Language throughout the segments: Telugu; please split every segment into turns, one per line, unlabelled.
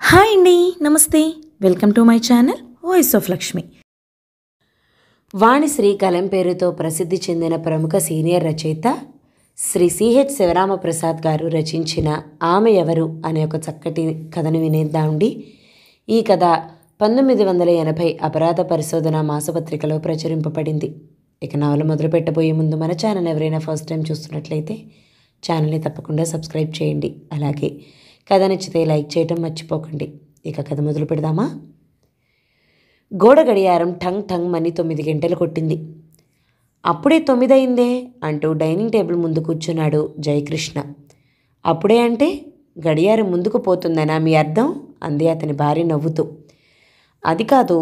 హాయ్ అండి, నమస్తే. Welcome to my channel voice of Lakshmi.
Vanisri కలం పేరుతో ప్రసిద్ధి చెందిన ప్రముఖ సీనియర్ రచయిత శ్రీ సిహెచ్ శివరామప్రసాద్ గారు రచించిన ఆమె ఎవరు అనే ఒక చక్కటి కథను వినేద్దామండి. ఈ కథ 1980 అపరాధ పరిశోధన మాసపత్రికలో ప్రచురింపబడింది. ఇక నవల మొదలు పెట్టబోయే ముందు మన ఛానల్ ఎవరైనా ఫస్ట్ టైం చూస్తున్నట్లయితే ఛానల్ని తప్పకుండా సబ్స్క్రైబ్ చేయండి. అలాగే కథ నచ్చితే లైక్ చేయటం మర్చిపోకండి. ఇక కథ మొదలు పెడదామా? గోడ గడియారం ఠంగ్ ఠంగ్ మని 9 గంటలు కొట్టింది. అప్పుడే 9 అయిందే అంటూ డైనింగ్ టేబుల్ ముందు కూర్చున్నాడు జయకృష్ణ. అప్పుడే అంటే గడియారం ముందుకు పోతుందనా మీ అర్థం? అంది అతని భార్య నవ్వుతూ. అది కాదు,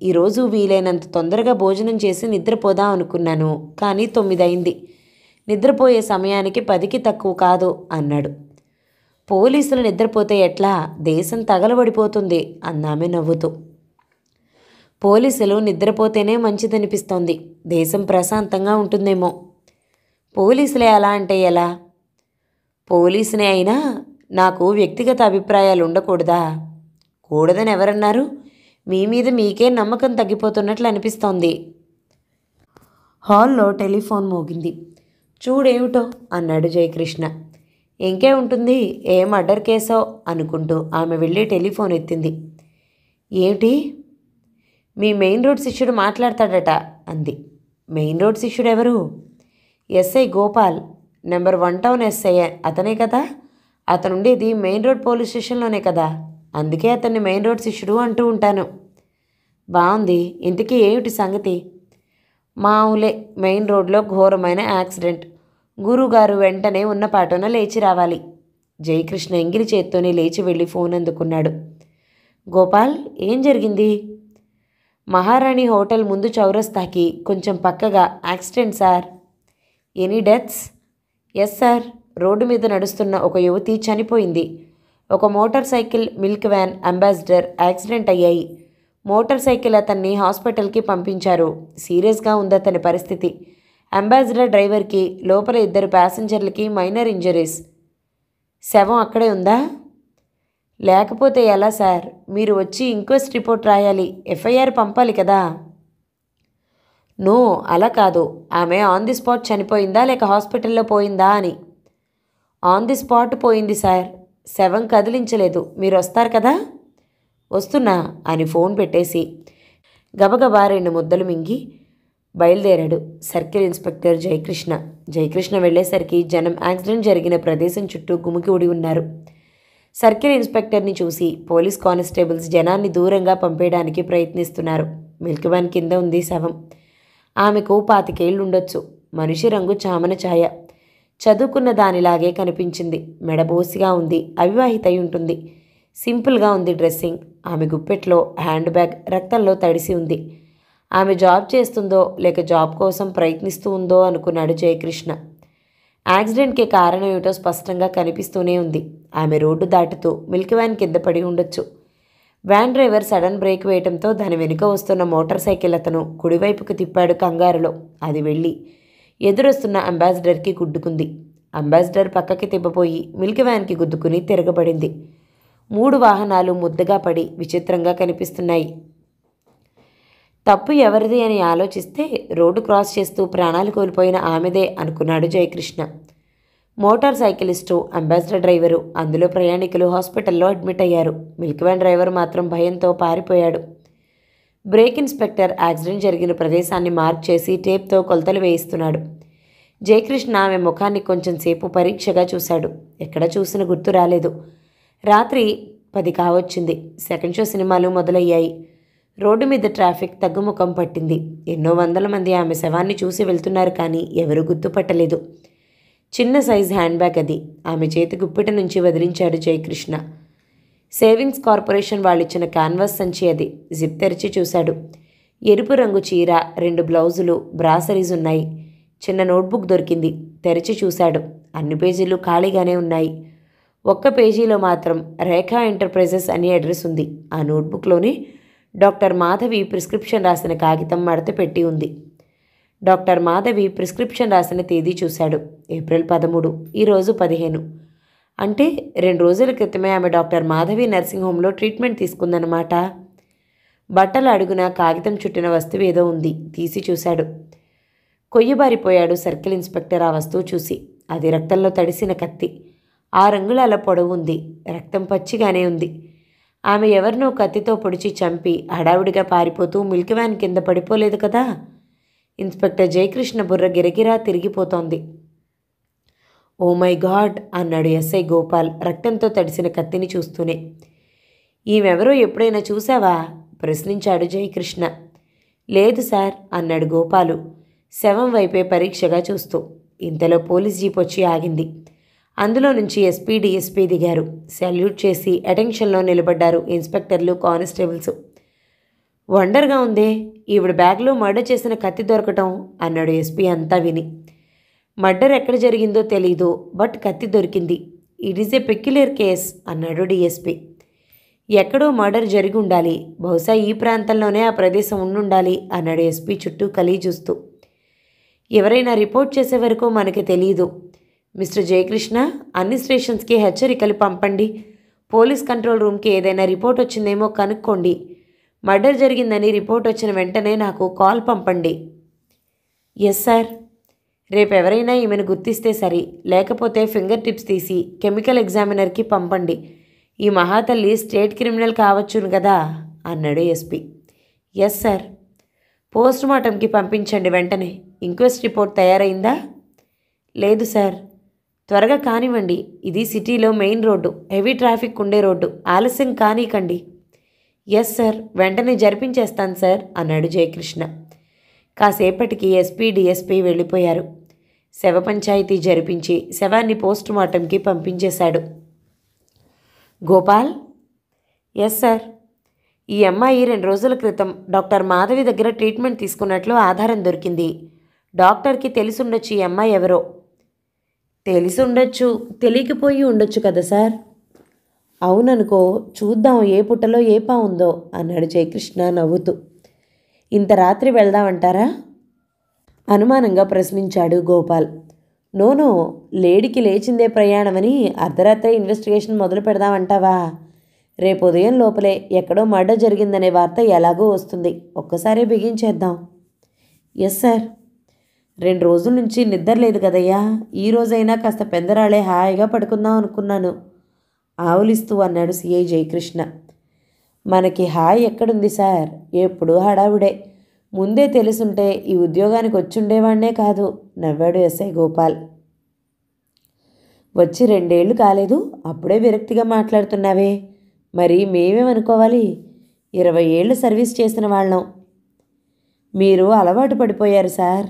ఈరోజు వీలైనంత తొందరగా భోజనం చేసి నిద్రపోదాం అనుకున్నాను, కానీ 9 అయింది. నిద్రపోయే సమయానికి 10కి తక్కువ కాదు అన్నాడు. పోలీసులు నిద్రపోతే ఎట్లా? దేశం తగలబడిపోతుంది అన్నామె నవ్వుతూ. పోలీసులు నిద్రపోతేనే మంచిదనిపిస్తోంది, దేశం ప్రశాంతంగా ఉంటుందేమో. పోలీసులే అలా అంటే ఎలా? పోలీసునే అయినా నాకు వ్యక్తిగత అభిప్రాయాలు ఉండకూడదా? కూడదని ఎవరన్నారు? మీ మీద మీకే నమ్మకం తగ్గిపోతున్నట్లు అనిపిస్తోంది. హాల్లో టెలిఫోన్ మోగింది. చూడేమిటో అన్నాడు జయకృష్ణ. ఇంకే ఉంటుంది, ఏ మర్డర్ కేసో అనుకుంటూ ఆమె వెళ్ళి టెలిఫోన్ ఎత్తింది. ఏమిటి? మీ మెయిన్ రోడ్ శిష్యుడు మాట్లాడతాడట అంది. మెయిన్ రోడ్ శిష్యుడు ఎవరు? SI Gopal, number 1 town SI అతనే కదా. అతనుండేది మెయిన్ రోడ్ పోలీస్ స్టేషన్లోనే కదా, అందుకే అతన్ని మెయిన్ రోడ్ శిష్యుడు అంటూ ఉంటాను. బాగుంది, ఇంతకీ ఏమిటి సంగతి? మామూలే, మెయిన్ రోడ్లో ఘోరమైన యాక్సిడెంట్. గురువుగారు వెంటనే ఉన్న పాటున లేచి రావాలి. జయకృష్ణ ఎంగిలి చేత్తోనే లేచి వెళ్ళి ఫోన్ అందుకున్నాడు. గోపాల్, ఏం జరిగింది? మహారాణి హోటల్ ముందు చౌరస్తాకి కొంచెం పక్కగా accident sir. Any deaths? Yes sir, road మీద నడుస్తున్న ఒక యువతి చనిపోయింది. ఒక motorcycle, milk van, ambassador accident అయ్యాయి. మోటార్ సైకిల్ అతన్ని హాస్పిటల్కి పంపించారు. సీరియస్గా ఉంది అతని పరిస్థితి. అంబాసిడర్ డ్రైవర్కి, లోపల 2 ప్యాసింజర్లకి మైనర్ ఇంజరీస్. శవం అక్కడే ఉందా? లేకపోతే ఎలా సార్? మీరు వచ్చి ఇంక్వెస్ట్ రిపోర్ట్ రాయాలి, ఎఫ్ఐఆర్ పంపాలి కదా. నో, అలా కాదు. ఆమె ఆన్ ది స్పాట్ చనిపోయిందా లేక హాస్పిటల్లో పోయిందా అని. ఆన్ ది స్పాట్ పోయింది సార్. శవం కదిలించలేదు. మీరు వస్తారు కదా. వస్తున్నా అని ఫోన్ పెట్టేసి గబగబా 2 ముద్దలు మింగి బయలుదేరాడు సర్కిల్ ఇన్స్పెక్టర్ జయకృష్ణ. జయకృష్ణ వెళ్ళేసరికి జనం యాక్సిడెంట్ జరిగిన ప్రదేశం చుట్టూ గుమికి ఉడి ఉన్నారు. సర్కిల్ ఇన్స్పెక్టర్ని చూసి పోలీస్ కానిస్టేబుల్స్ జనాన్ని దూరంగా పంపేయడానికి ప్రయత్నిస్తున్నారు. మిల్క్ వ్యాన్ కింద ఉంది శవం. ఆమెకు 25 ఏళ్ళు ఉండొచ్చు. మనిషి రంగు చామన ఛాయ. చదువుకున్న దానిలాగే కనిపించింది. మెడబోసిగా ఉంది. అవివాహిత అయి ఉంటుంది. సింపుల్గా ఉంది డ్రెస్సింగ్. ఆమె గుప్పెట్లో హ్యాండ్ బ్యాగ్ రక్తంలో తడిసి ఉంది. ఆమె జాబ్ చేస్తుందో లేక జాబ్ కోసం ప్రయత్నిస్తూ ఉందో అనుకున్నాడు జయకృష్ణ. యాక్సిడెంట్కి కారణం ఏమిటో స్పష్టంగా కనిపిస్తూనే ఉంది. ఆమె రోడ్డు దాటుతూ మిల్క్ వ్యాన్ కింద పడి ఉండొచ్చు. వ్యాన్ డ్రైవర్ సడన్ బ్రేక్ వేయడంతో దాని వెనుక వస్తున్న మోటార్ సైకిల్ అతను కుడివైపుకు తిప్పాడు కంగారులో. అది వెళ్ళి ఎదురొస్తున్న అంబాసిడర్కి గుద్దుకుంది. అంబాసిడర్ పక్కకి తిప్పబోయి మిల్క్ వ్యాన్కి గుద్దుకుని తిరగబడింది. 3 వాహనాలు ముద్దగా పడి విచిత్రంగా కనిపిస్తున్నాయి. తప్పు ఎవరిది అని ఆలోచిస్తే రోడ్డు క్రాస్ చేస్తూ ప్రాణాలు కోల్పోయిన ఆమెదే అనుకున్నాడు Jayakrishna. Motor cyclist, ambassador driver, అందులో ప్రయాణికులు హాస్పిటల్లో అడ్మిట్ అయ్యారు. మిల్క్ వ్యాన్ డ్రైవర్ మాత్రం భయంతో పారిపోయాడు. బ్రేక్ ఇన్స్పెక్టర్ యాక్సిడెంట్ జరిగిన ప్రదేశాన్ని మార్క్ చేసి టేప్తో కొలతలు వేయిస్తున్నాడు. జయకృష్ణ ఆమె ముఖాన్ని కొంచెం సేపు పరీక్షగా చూశాడు. ఎక్కడ చూసిన గుర్తు రాలేదు. రాత్రి 10 కావచ్చింది. సెకండ్ షో సినిమాలు మొదలయ్యాయి. రోడ్డు మీద ట్రాఫిక్ తగ్గుముఖం పట్టింది. ఎన్నో వందల మంది ఆమె శవాన్ని చూసి వెళ్తున్నారు, కానీ ఎవరూ గుర్తుపట్టలేదు. చిన్న సైజ్ హ్యాండ్ బ్యాగ్ అది. ఆమె చేతి గుప్పిట నుంచి వదిలించాడు జయకృష్ణ. సేవింగ్స్ కార్పొరేషన్ వాళ్ళిచ్చిన క్యాన్వాస్ సంచి అది. జిప్ తెరిచి చూశాడు. ఎరుపు రంగు చీర, 2 బ్లౌజులు, బ్రాసరీస్ ఉన్నాయి. చిన్న నోట్బుక్ దొరికింది. తెరిచి చూశాడు. అన్ని పేజీలు ఖాళీగానే ఉన్నాయి. ఒక్క పేజీలో మాత్రం రేఖా ఎంటర్ప్రైజెస్ అనే అడ్రస్ ఉంది. ఆ నోట్బుక్లోనే డాక్టర్ మాధవి ప్రిస్క్రిప్షన్ రాసిన కాగితం మడత పెట్టి ఉంది. డాక్టర్ మాధవి ప్రిస్క్రిప్షన్ రాసిన తేదీ చూశాడు. ఏప్రిల్ 13, ఈరోజు 15. అంటే 2 రోజుల క్రితమే ఆమె డాక్టర్ మాధవి నర్సింగ్ హోంలో ట్రీట్మెంట్ తీసుకుందన్నమాట. బట్టల అడుగున కాగితం చుట్టిన వస్తువు ఏదో ఉంది. తీసి చూశాడు. కొయ్యబారిపోయాడు సర్కిల్ ఇన్స్పెక్టర్ ఆ వస్తువు చూసి. అది రక్తంలో తడిసిన కత్తి. 6 అంగుళాల పొడవు ఉంది. రక్తం పచ్చిగానే ఉంది. ఆమె ఎవరినో కత్తితో పొడిచి చంపి హడావుడిగా పారిపోతూ మిల్క్ వ్యాన్ కింద పడిపోలేదు కదా. ఇన్స్పెక్టర్ జయకృష్ణ బుర్ర గిరగిరా తిరిగిపోతోంది. ఓ మై గాడ్ అన్నాడు ఎస్ఐ గోపాల్ రక్తంతో తడిసిన కత్తిని చూస్తూనే. ఈమెవరో ఎప్పుడైనా చూసావా ప్రశ్నించాడు జయకృష్ణ. లేదు సార్ అన్నాడు గోపాలు శవం వైపే పరీక్షగా చూస్తూ. ఇంతలో పోలీస్ జీప్ వచ్చి ఆగింది. అందులో నుంచి ఎస్పీ డిఎస్పీ దిగారు. సెల్యూట్ చేసి అటెన్షన్లో నిలబడ్డారు ఇన్స్పెక్టర్లు కానిస్టేబుల్స్. వండర్గా ఉందే ఈవిడ బ్యాగ్లో మర్డర్ చేసిన కత్తి దొరకటం అన్నాడు ఎస్పీ అంతా విని. మర్డర్ ఎక్కడ జరిగిందో తెలీదు, బట్ కత్తి దొరికింది. It is a peculiar case అన్నాడు డిఎస్పీ. ఎక్కడో మర్డర్ జరిగి ఉండాలి, బహుశా ఈ ప్రాంతంలోనే ఆ ప్రదేశం ఉండుండాలి అన్నాడు ఎస్పీ చుట్టూ కలిగి చూస్తూ. ఎవరైనా రిపోర్ట్ చేసే వరకు మనకి తెలియదు. మిస్టర్ జయకృష్ణ అన్ని స్టేషన్స్కి హెచ్చరికలు పంపండి. పోలీస్ కంట్రోల్ రూమ్కి ఏదైనా రిపోర్ట్ వచ్చిందేమో కనుక్కోండి. మర్డర్ జరిగిందని రిపోర్ట్ వచ్చిన వెంటనే నాకు కాల్ పంపండి. Yes sir. రేపు ఎవరైనా ఈమెను గుర్తిస్తే సరి, లేకపోతే ఫింగర్ టిప్స్ తీసి కెమికల్ ఎగ్జామినర్కి పంపండి. ఈ మహాతల్లి స్టేట్ క్రిమినల్ కావచ్చును కదా అన్నాడు ఎస్పీ. Yes sir. పోస్ట్ మార్టంకి పంపించండి వెంటనే. ఇంక్వెస్ట్ రిపోర్ట్ తయారైందా? లేదు సార్. త్వరగా కానివ్వండి, ఇది సిటీలో మెయిన్ రోడ్డు, హెవీ ట్రాఫిక్ ఉండే రోడ్డు, ఆలస్యం కానీకండి. ఎస్ సార్, వెంటనే జరిపించేస్తాను సార్ అన్నాడు జయకృష్ణ. కాసేపటికి ఎస్పీ డిఎస్పీ వెళ్ళిపోయారు. శవ పంచాయతీ జరిపించి శవాన్ని పోస్ట్ మార్టంకి పంపించేశాడు. గోపాల్. Yes sir. ఈ అమ్మాయి 2 రోజుల క్రితం డాక్టర్ మాధవి దగ్గర ట్రీట్మెంట్ తీసుకున్నట్లు ఆధారం దొరికింది. డాక్టర్కి తెలిసుండొచ్చు ఈ అమ్మాయి ఎవరో. తెలిసి ఉండొచ్చు, తెలియకపోయి ఉండొచ్చు కదా సార్. అవుననుకో, చూద్దాం ఏ పుట్టలో ఏ పా ఉందో అన్నాడు జయకృష్ణ నవ్వుతూ. ఇంత రాత్రి వెళ్దామంటారా అనుమానంగా ప్రశ్నించాడు గోపాల్. నోనో, లేడీకి లేచిందే ప్రయాణమని అర్ధరాత్రి ఇన్వెస్టిగేషన్ మొదలు పెడదామంటావా? రేపు ఉదయం లోపలే ఎక్కడో మర్డర్ జరిగిందనే వార్త ఎలాగో వస్తుంది. ఒక్కసారే బిగించేద్దాం. Yes sir. 2 రోజుల నుంచి నిద్ర లేదు కదయ్యా, ఈ రోజైనా కాస్త పెందరాళే హాయిగా పడుకుందాం అనుకున్నాను ఆవులిస్తూ అన్నాడు సిఐ జయకృష్ణ. మనకి హాయ్ ఎక్కడుంది సార్, ఎప్పుడూ హడావుడే. ముందే తెలుసుంటే ఈ ఉద్యోగానికి వచ్చుండేవాణ్ణే కాదు నవ్వాడు ఎస్ఐ గోపాల్. వచ్చి 2 ఏళ్ళు కాలేదు, అప్పుడే విరక్తిగా మాట్లాడుతున్నావే. మరి మేమేమనుకోవాలి? 20 ఏళ్ళు సర్వీస్ చేసిన వాళ్ళం. మీరు అలవాటు పడిపోయారు సార్.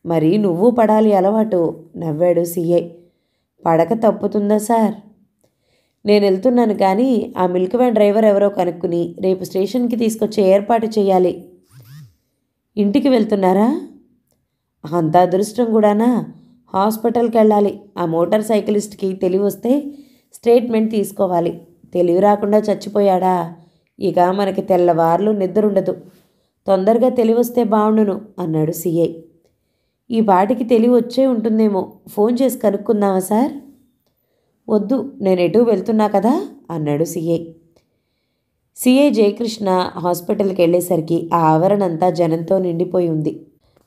మరి నువ్వు పడాలి అలవాటు నవ్వాడు సిఐ. పడక తప్పుతుందా సార్? నేను వెళ్తున్నాను కానీ ఆ మిల్క్ వ్యాన్ డ్రైవర్ ఎవరో కనుక్కుని రేపు స్టేషన్కి తీసుకొచ్చే ఏర్పాటు చేయాలి. ఇంటికి వెళ్తున్నారా? అంత అదృష్టం కూడానా? హాస్పిటల్కి వెళ్ళాలి. ఆ మోటార్ సైకిలిస్ట్కి తెలివి వస్తే స్టేట్మెంట్ తీసుకోవాలి. తెలివి రాకుండా చచ్చిపోయాడా? ఇక మనకి తెల్లవార్లు నిద్రుండదు. తొందరగా తెలివి వస్తే బాగుండును అన్నాడు సిఐ. ఈ పాటికి తెలివి వచ్చే ఉంటుందేమో, ఫోన్ చేసి కనుక్కుందామా సార్? వద్దు, నేను ఎటూ వెళ్తున్నా కదా అన్నాడు సిఐ. సిఐ జయకృష్ణ హాస్పిటల్కి వెళ్ళేసరికి ఆ ఆవరణంతా జనంతో నిండిపోయి ఉంది.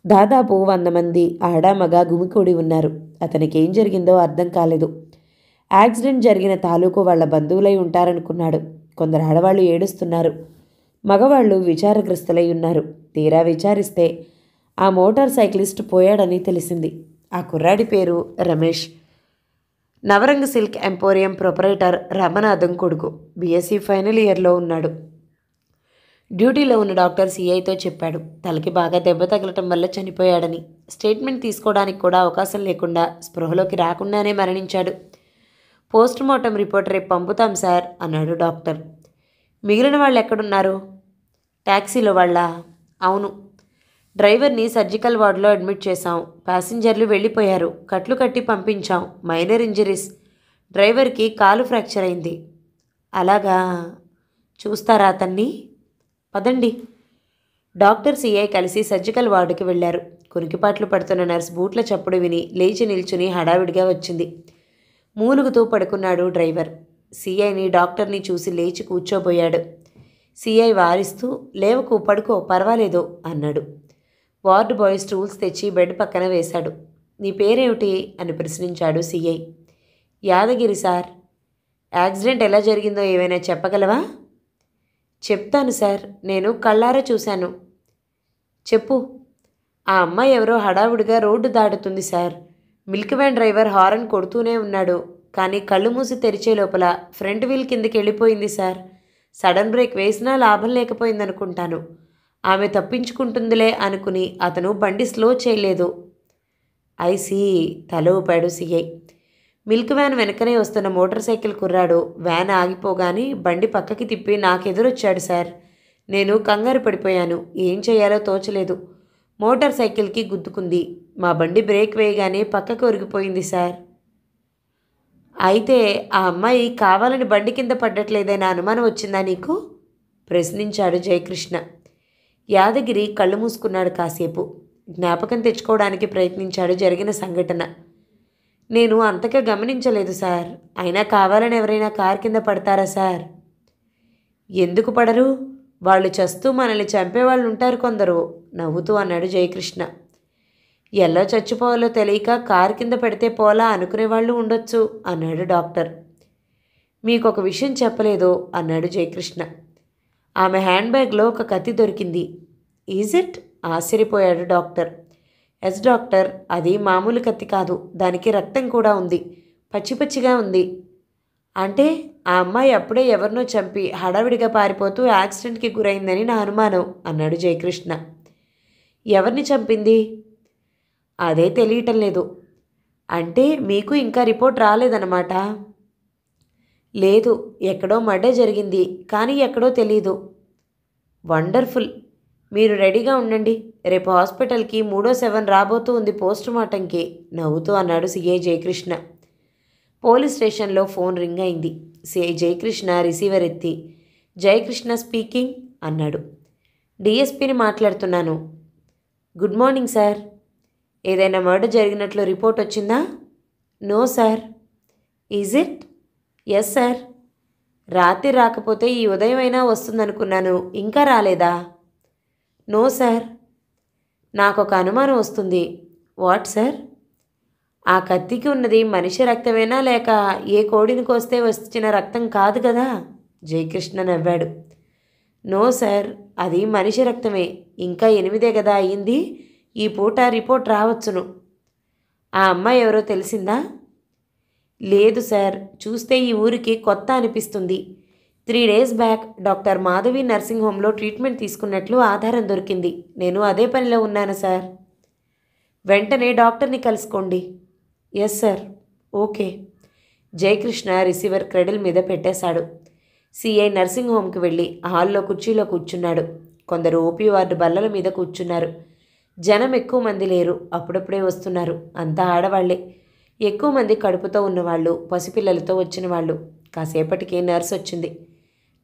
దాదాపు 100 మంది ఆడామగ గుమికూడి ఉన్నారు. అతనికి ఏం జరిగిందో అర్థం కాలేదు. యాక్సిడెంట్ జరిగిన తాలూకు వాళ్ళ బంధువులై ఉంటారనుకున్నాడు. కొందరు ఆడవాళ్ళు ఏడుస్తున్నారు, మగవాళ్ళు విచారగ్రస్తులై ఉన్నారు. తీరా విచారిస్తే ఆ మోటార్ సైక్లిస్ట్ పోయాడని తెలిసింది. ఆ కుర్రాడి పేరు Ramesh. Navaranga silk emporium proprietor Ramanatham కొడుకు. బీఎస్సీ ఫైనల్ ఇయర్లో ఉన్నాడు. డ్యూటీలో ఉన్న డాక్టర్ సిఐతో చెప్పాడు, తలకి బాగా దెబ్బ తగలటం వల్ల చనిపోయాడని. స్టేట్మెంట్ తీసుకోవడానికి కూడా అవకాశం లేకుండా స్పృహలోకి రాకుండానే మరణించాడు. పోస్ట్ మార్టం రిపోర్ట్ రేపు పంపుతాం సార్ అన్నాడు డాక్టర్. మిగిలిన వాళ్ళు ఎక్కడున్నారు? ట్యాక్సీలో వాళ్ళ? అవును. డ్రైవర్ని సర్జికల్ వార్డులో అడ్మిట్ చేశాం. ప్యాసింజర్లు వెళ్ళిపోయారు. కట్లు కట్టి పంపించాం. Minor injuries. డ్రైవర్కి కాలు ఫ్రాక్చర్ అయింది. అలాగా? చూస్తారా అతన్ని? పదండి. డాక్టర్ సిఐ కలిసి సర్జికల్ వార్డుకి వెళ్లారు. కునికిపాట్లు పడుతున్న నర్స్ బూట్ల చప్పుడు విని లేచి నిల్చుని హడావిడిగా వచ్చింది. మూలుగుతూ పడుకున్నాడు డ్రైవర్. సిఐని డాక్టర్ని చూసి లేచి కూర్చోబోయాడు. సిఐ వారిస్తూ లేవకు, పడుకో, పర్వాలేదు అన్నాడు. వార్డు బాయ్ స్టూల్స్ తెచ్చి బెడ్ పక్కన వేశాడు. నీ పేరేమిటి అని ప్రశ్నించాడు సిఐ. యాదగిరి సార్. యాక్సిడెంట్ ఎలా జరిగిందో ఏమైనా చెప్పగలవా? చెప్తాను సార్, నేను కళ్ళారా చూశాను. చెప్పు. ఆ అమ్మాయి ఎవరో హడావుడిగా రోడ్డు దాటుతుంది sir. Milk van driver horn కొడుతూనే ఉన్నాడు. కానీ కళ్ళు మూసి తెరిచే లోపల ఫ్రంట్ వీల్ కిందకి వెళ్ళిపోయింది సార్. సడన్ బ్రేక్ వేసినా లాభం లేకపోయిందనుకుంటాను. ఆమె తప్పించుకుంటుందిలే అనుకుని అతను బండి స్లో చేయలేదు. ఐసీ, తల ఊపాడు సిఐ. మిల్క్ వ్యాన్ వెనకనే వస్తున్న మోటార్ సైకిల్ కుర్రాడు వ్యాన్ ఆగిపోగానే బండి పక్కకి తిప్పి నాకెదురొచ్చాడు సార్. నేను కంగారు పడిపోయాను. ఏం చేయాలో తోచలేదు. మోటార్ సైకిల్కి గుద్దుకుంది. మా బండి బ్రేక్ వేయగానే పక్కకు ఒరిగిపోయింది సార్. అయితే ఆ అమ్మాయి కావాలని బండి కింద పడ్డట్లేదైనా అనుమానం వచ్చిందా నీకు? ప్రశ్నించాడు జయకృష్ణ. యాదగిరి కళ్ళు మూసుకున్నాడు. కాసేపు జ్ఞాపకం తెచ్చుకోవడానికి ప్రయత్నించాడు జరిగిన సంఘటన. నేను అంతగా గమనించలేదు సార్. అయినా కావాలని ఎవరైనా కారు కింద పడతారా సార్? ఎందుకు పడరు? వాళ్ళు చస్తూ మనల్ని చంపేవాళ్ళు ఉంటారు కొందరు, నవ్వుతూ అన్నాడు జయకృష్ణ. ఎలా చచ్చిపోవాలో తెలియక కారు కింద పెడితే పోలా అనుకునేవాళ్ళు ఉండొచ్చు అన్నాడు డాక్టర్. మీకొక విషయం చెప్పలేదు అన్నాడు జయకృష్ణ. ఆమె హ్యాండ్ బ్యాగ్లో ఒక కత్తి దొరికింది. Is it? ఆశ్చర్యపోయాడు డాక్టర్. ఎస్ డాక్టర్, అది మామూలు కత్తి కాదు. దానికి రక్తం కూడా ఉంది. పచ్చి పచ్చిగా ఉంది. అంటే ఆ అమ్మాయి అప్పుడే ఎవరినో చంపి హడావిడిగా పారిపోతూ యాక్సిడెంట్కి గురైందని నా అనుమానం అన్నాడు జయకృష్ణ. ఎవరిని చంపింది? అదే తెలియటం లేదు. అంటే మీకు ఇంకా రిపోర్ట్ రాలేదన్నమాట? లేదు, ఎక్కడో మర్డర్ జరిగింది, కానీ ఎక్కడో తెలీదు. వండర్ఫుల్. మీరు రెడీగా ఉండండి. రేపు హాస్పిటల్కి 3వ శవం రాబోతూ ఉంది పోస్టుమార్టంకి, నవ్వుతూ అన్నాడు సిఐ జయకృష్ణ. పోలీస్ స్టేషన్లో ఫోన్ రింగ్ అయింది. సిఐ జయకృష్ణ రిసీవర్ ఎత్తి, జయకృష్ణ స్పీకింగ్ అన్నాడు. డిఎస్పీని మాట్లాడుతున్నాను. Good morning sir. ఏదైనా మర్డర్ జరిగినట్లు రిపోర్ట్ వచ్చిందా? No sir. Is it? Yes sir. రాత్రి రాకపోతే ఈ ఉదయం అయినా వస్తుందనుకున్నాను. ఇంకా రాలేదా? No sir. నాకు ఒక అనుమానం వస్తుంది. What sir? ఆ కత్తికి ఉన్నది మనిషి రక్తమేనా లేక ఏ కోడిని కోస్తే వచ్చిన రక్తం కాదు కదా? జయకృష్ణ నవ్వాడు. నో సార్, అది మనిషి రక్తమే. ఇంకా 8 కదా అయ్యింది. ఈ పూట రిపోర్ట్ రావచ్చును. ఆ అమ్మాయి ఎవరో తెలిసిందా? లేదు సార్, చూస్తే ఈ ఊరికి కొత్త అనిపిస్తుంది. 3 days back doctor Madhavi nursing హోమ్లో ట్రీట్మెంట్ తీసుకున్నట్లు ఆధారం దొరికింది. నేను అదే పనిలో ఉన్నాను సార్. వెంటనే డాక్టర్ని కలుసుకోండి. Yes sir. Okay. Jayakrishna receiver cradle మీద పెట్టేశాడు. సిఐ నర్సింగ్ హోమ్కి వెళ్ళి హాల్లో కుర్చీలో కూర్చున్నాడు. కొందరు ఓపీ వార్డు బల్లల మీద కూర్చున్నారు. జనం ఎక్కువ మంది లేరు. అప్పుడప్పుడే వస్తున్నారు. అంతా ఆడవాళ్లే. ఎక్కువ మంది కడుపుతో ఉన్నవాళ్ళు, పసిపిల్లలతో వచ్చిన వాళ్ళు. కాసేపటికి నర్స్ వచ్చింది.